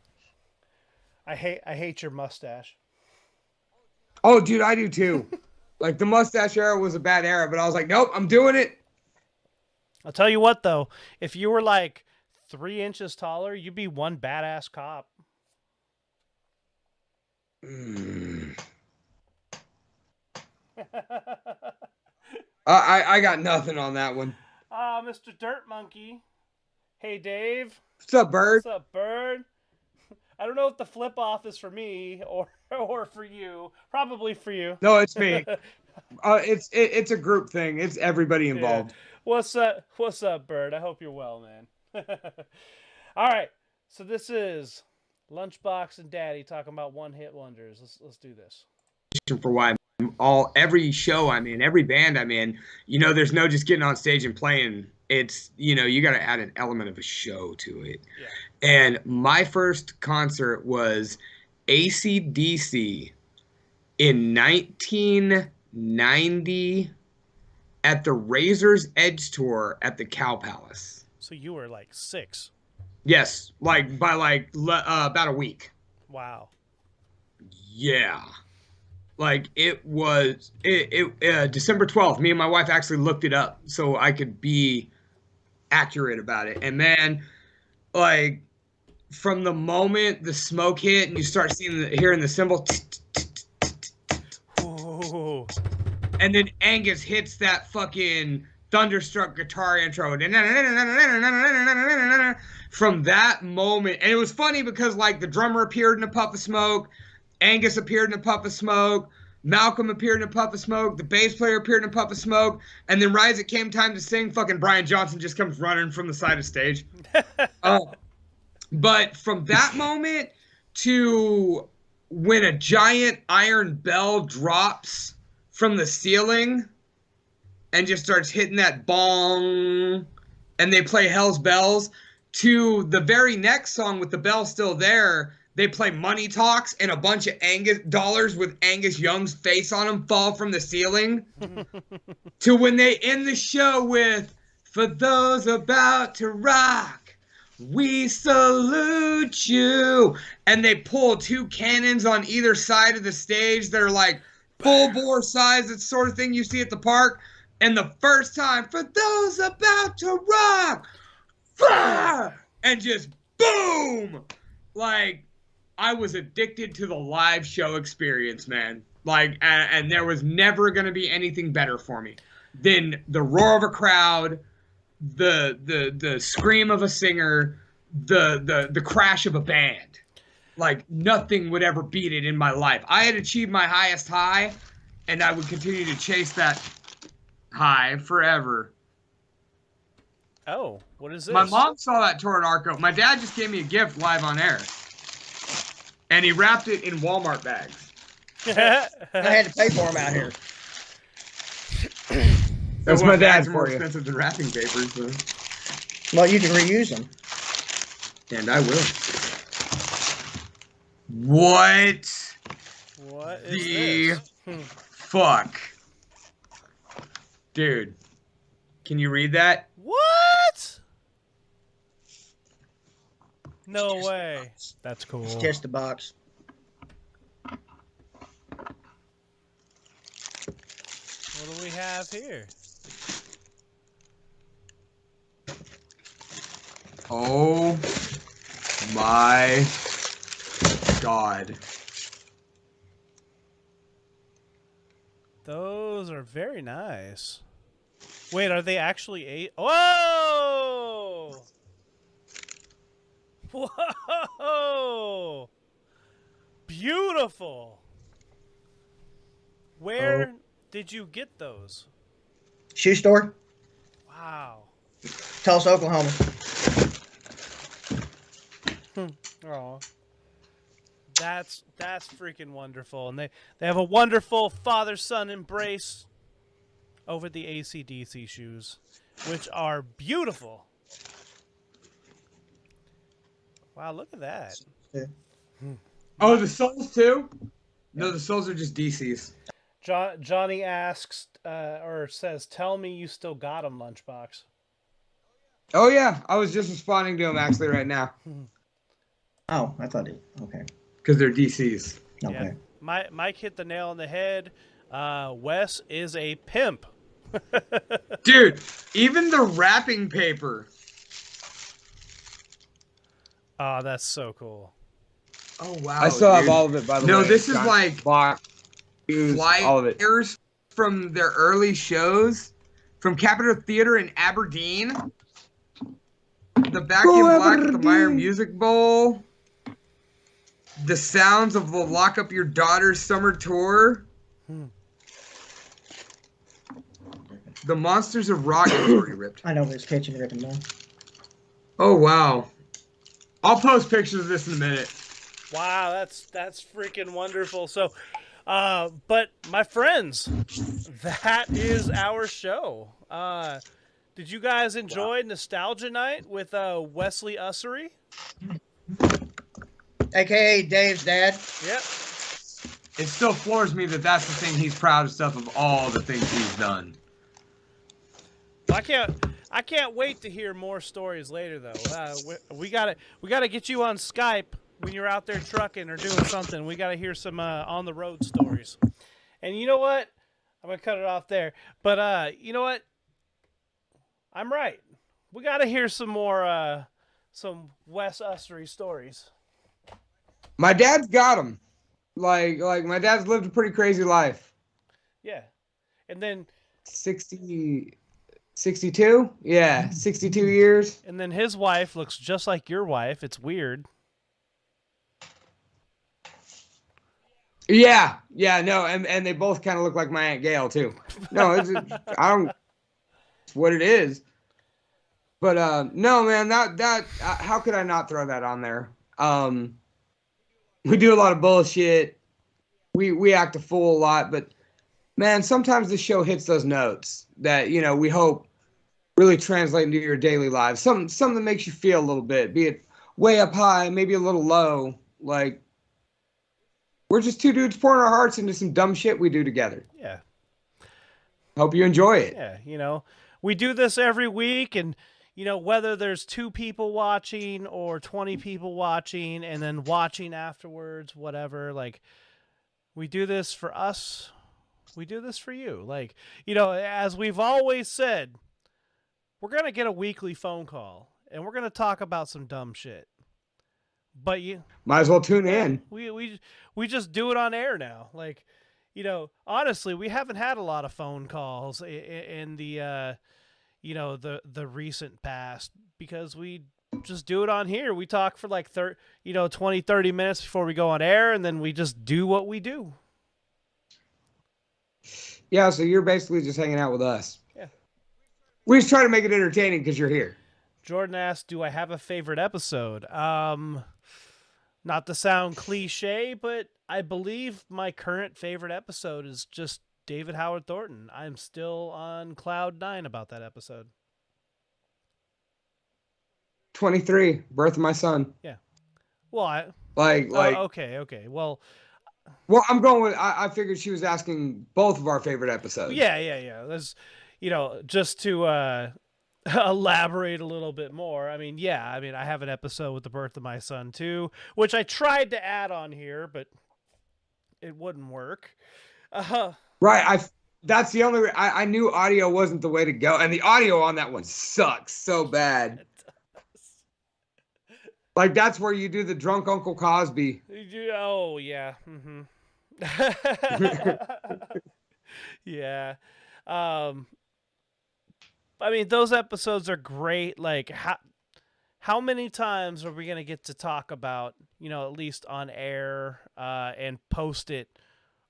I hate your mustache. Oh, dude, I do too. Like, the mustache era was a bad era, but I was like, nope, I'm doing it. I'll tell you what, though. If you were like 3 inches taller, you'd be one badass cop. I got nothing on that one. Mr. Dirt Monkey. Hey, Dave. What's up, Bird? What's up, Bird? I don't know if the flip off is for me or for you. Probably for you. No, it's me. It's a group thing. It's everybody involved. Yeah. What's up, Bird? I hope you're well, man. All right. So this is Lunchbox and Daddy talking about one-hit wonders. Let's do this. For why every show I'm in, every band I'm in, you know, there's no just getting on stage and playing. It's, you know, you got to add an element of a show to it. Yeah. And my first concert was AC/DC in 1990 at the Razor's Edge tour at the Cow Palace. So you were like 6. Yes, like by about a week. Wow. Yeah. Like it was December 12th. Me and my wife actually looked it up so I could be accurate about it. And man, like from the moment the smoke hit and you start hearing the cymbal, and then Angus hits that fucking thunderstruck guitar intro. From that moment, and it was funny because like the drummer appeared in a puff of smoke, Angus appeared in a puff of smoke, Malcolm appeared in a puff of smoke, the bass player appeared in a puff of smoke, and then right as it came time to sing, fucking Brian Johnson just comes running from the side of stage. But from that moment to when a giant iron bell drops from the ceiling and just starts hitting that bong, and they play Hell's Bells, to the very next song with the bell still there, they play Money Talks and a bunch of Angus dollars with Angus Young's face on them fall from the ceiling. To when they end the show with, "For those about to rock, we salute you." And they pull 2 cannons on either side of the stage. They're like full bore size, that sort of thing you see at the park. And the first time, "For those about to rock," and just boom. Like, I was addicted to the live show experience, man. Like, and there was never going to be anything better for me than the roar of a crowd, the scream of a singer, the crash of a band. like nothing would ever beat it in my life. I had achieved my highest high, and I would continue to chase that high forever. Oh, what is this? My mom saw that Torrid Arco. My dad just gave me a gift live on air. And he wrapped it in Walmart bags. I had to pay for them out here. That's my dad's more expensive than wrapping paper. So. Well, you can reuse them. And I will. What? What is the this? fuck? Dude, can you read that? What? No way. That's cool. It's just a box. What do we have here? Oh my God. Those are very nice. Wait, are they actually eight? Whoa! Whoa! Beautiful. Where did you get those? Shoe store. Wow. Tulsa, Oklahoma. Oh, that's freaking wonderful, and they have a wonderful father-son embrace over the AC/DC shoes, which are beautiful. Wow, look at that. Yeah. Oh, the soles too? No, the soles are just DCs. Johnny asks or says, "Tell me you still got them, Lunchbox." Oh yeah, I was just responding to him actually right now. Oh, I thought it. Okay. Because they're DCs. Okay. Yeah. Mike hit the nail on the head. Wes is a pimp. Dude, even the wrapping paper. Oh, that's so cool. Oh wow. I still have all of it, by the way. No, this is Got like box, all of it. flyers from their early shows from Capitol Theater in Aberdeen. The Back in Black at the Meyer Music Bowl. The sounds of the Lock Up Your Daughter's summer tour. The Monsters of Rock is already ripped. I know, but it's catching ripping though. Oh wow. I'll post pictures of this in a minute. Wow, that's freaking wonderful. So, but my friends, that is our show. Did you guys enjoy Nostalgia Night with Wesley Ussery? AKA Dave's dad. Yep. It still floors me that that's the thing he's proudest of all the things he's done. I can't wait to hear more stories later though. We gotta get you on Skype when you're out there trucking or doing something. We gotta hear some on the road stories. And you know what? I'm gonna cut it off there. But you know what? I'm right. We gotta hear some more some Wes Ussery stories. My dad's got them. Like my dad's lived a pretty crazy life. Yeah. And then 62? Yeah, 62 years. And then his wife looks just like your wife. It's weird. Yeah, no, and they both kind of look like my Aunt Gail too. No, it's what it is. But no, man, that how could I not throw that on there? We do a lot of bullshit. We act a fool a lot, but man, sometimes the show hits those notes that we hope really translate into your daily lives. Something that makes you feel a little bit, be it way up high, maybe a little low. Like we're just two dudes pouring our hearts into some dumb shit we do together. Yeah. Hope you enjoy it. Yeah, we do this every week, and whether there's 2 people watching or 20 people watching and then watching afterwards, whatever, like we do this for us. We do this for you. Like, as we've always said, we're going to get a weekly phone call and we're going to talk about some dumb shit. But you might as well tune in. We just do it on air now. Like, honestly, we haven't had a lot of phone calls in the the recent past because we just do it on here. We talk for like 20, 30 minutes before we go on air, and then we just do what we do. Yeah, so you're basically just hanging out with us. Yeah. We just try to make it entertaining because you're here. Jordan asked, do I have a favorite episode? Not to sound cliche, but I believe my current favorite episode is just David Howard Thornton. I'm still on cloud 9 about that episode. 23, birth of my son. Yeah. Well, okay. Well, I'm going with. I figured she was asking both of our favorite episodes. Yeah. There's, just to elaborate a little bit more. I mean, I have an episode with the birth of my son too, which I tried to add on here, but it wouldn't work. Right. That's the only. I knew audio wasn't the way to go, and the audio on that one sucks so bad. Like, that's where you do the drunk Uncle Cosby. Oh, yeah. Mm-hmm. Yeah. I mean, those episodes are great. Like, how many times are we going to get to talk about, at least on air and post it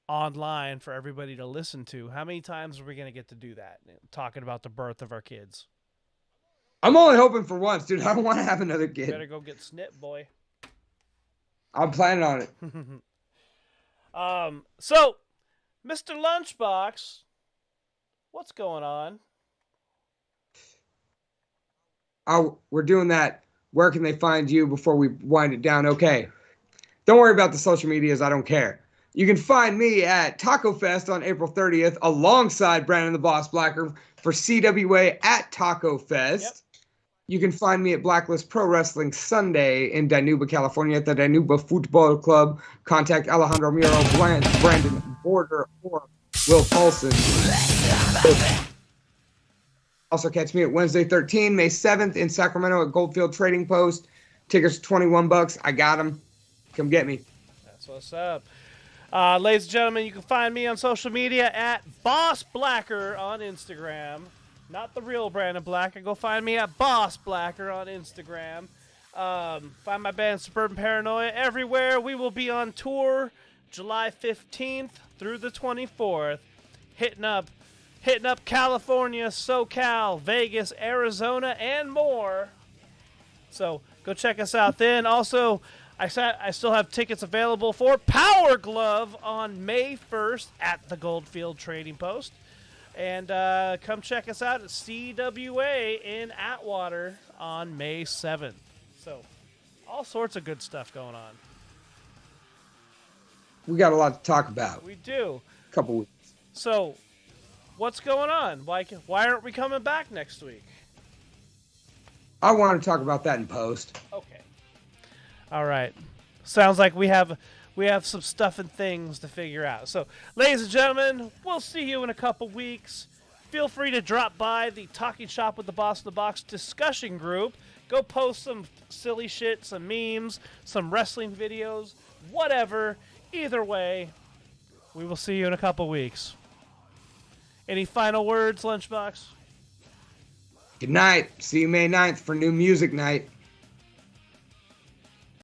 online for everybody to listen to? How many times are we going to get to do that? Talking about the birth of our kids. I'm only hoping for once, dude. I don't want to have another kid. You better go get snip, boy. I'm planning on it. So, Mr. Lunchbox, what's going on? We're doing that. Where can they find you before we wind it down? Okay. Don't worry about the social medias. I don't care. You can find me at Taco Fest on April 30th alongside Brandon the Boss Blacker for CWA at Taco Fest. Yep. You can find me at Blacklist Pro Wrestling Sunday in Dinuba, California at the Dinuba Football Club. Contact Alejandro Miro, Brandon Border, or Will Paulson. Also catch me at Wednesday 13, May 7th in Sacramento at Goldfield Trading Post. Tickets $21. I got them. Come get me. That's what's up. Ladies and gentlemen, you can find me on social media at Boss Blacker on Instagram. Not the real Brandon Blacker. Go find me at Boss Blacker on Instagram. Find my band Suburban Paranoia everywhere. We will be on tour July 15th through the 24th. Hitting up California, SoCal, Vegas, Arizona, and more. So go check us out then. Also, I still have tickets available for Power Glove on May 1st at the Goldfield Trading Post. And come check us out at CWA in Atwater on May 7th. So, all sorts of good stuff going on. We got a lot to talk about. We do. Couple weeks. So, what's going on? Why aren't we coming back next week? I want to talk about that in post. Okay. All right. Sounds like we have some stuff and things to figure out. So, ladies and gentlemen, we'll see you in a couple weeks. Feel free to drop by the Talking Shop with the Boss in the Box discussion group. Go post some silly shit, some memes, some wrestling videos, whatever. Either way, we will see you in a couple weeks. Any final words, Lunchbox? Good night. See you May 9th for New Music Night.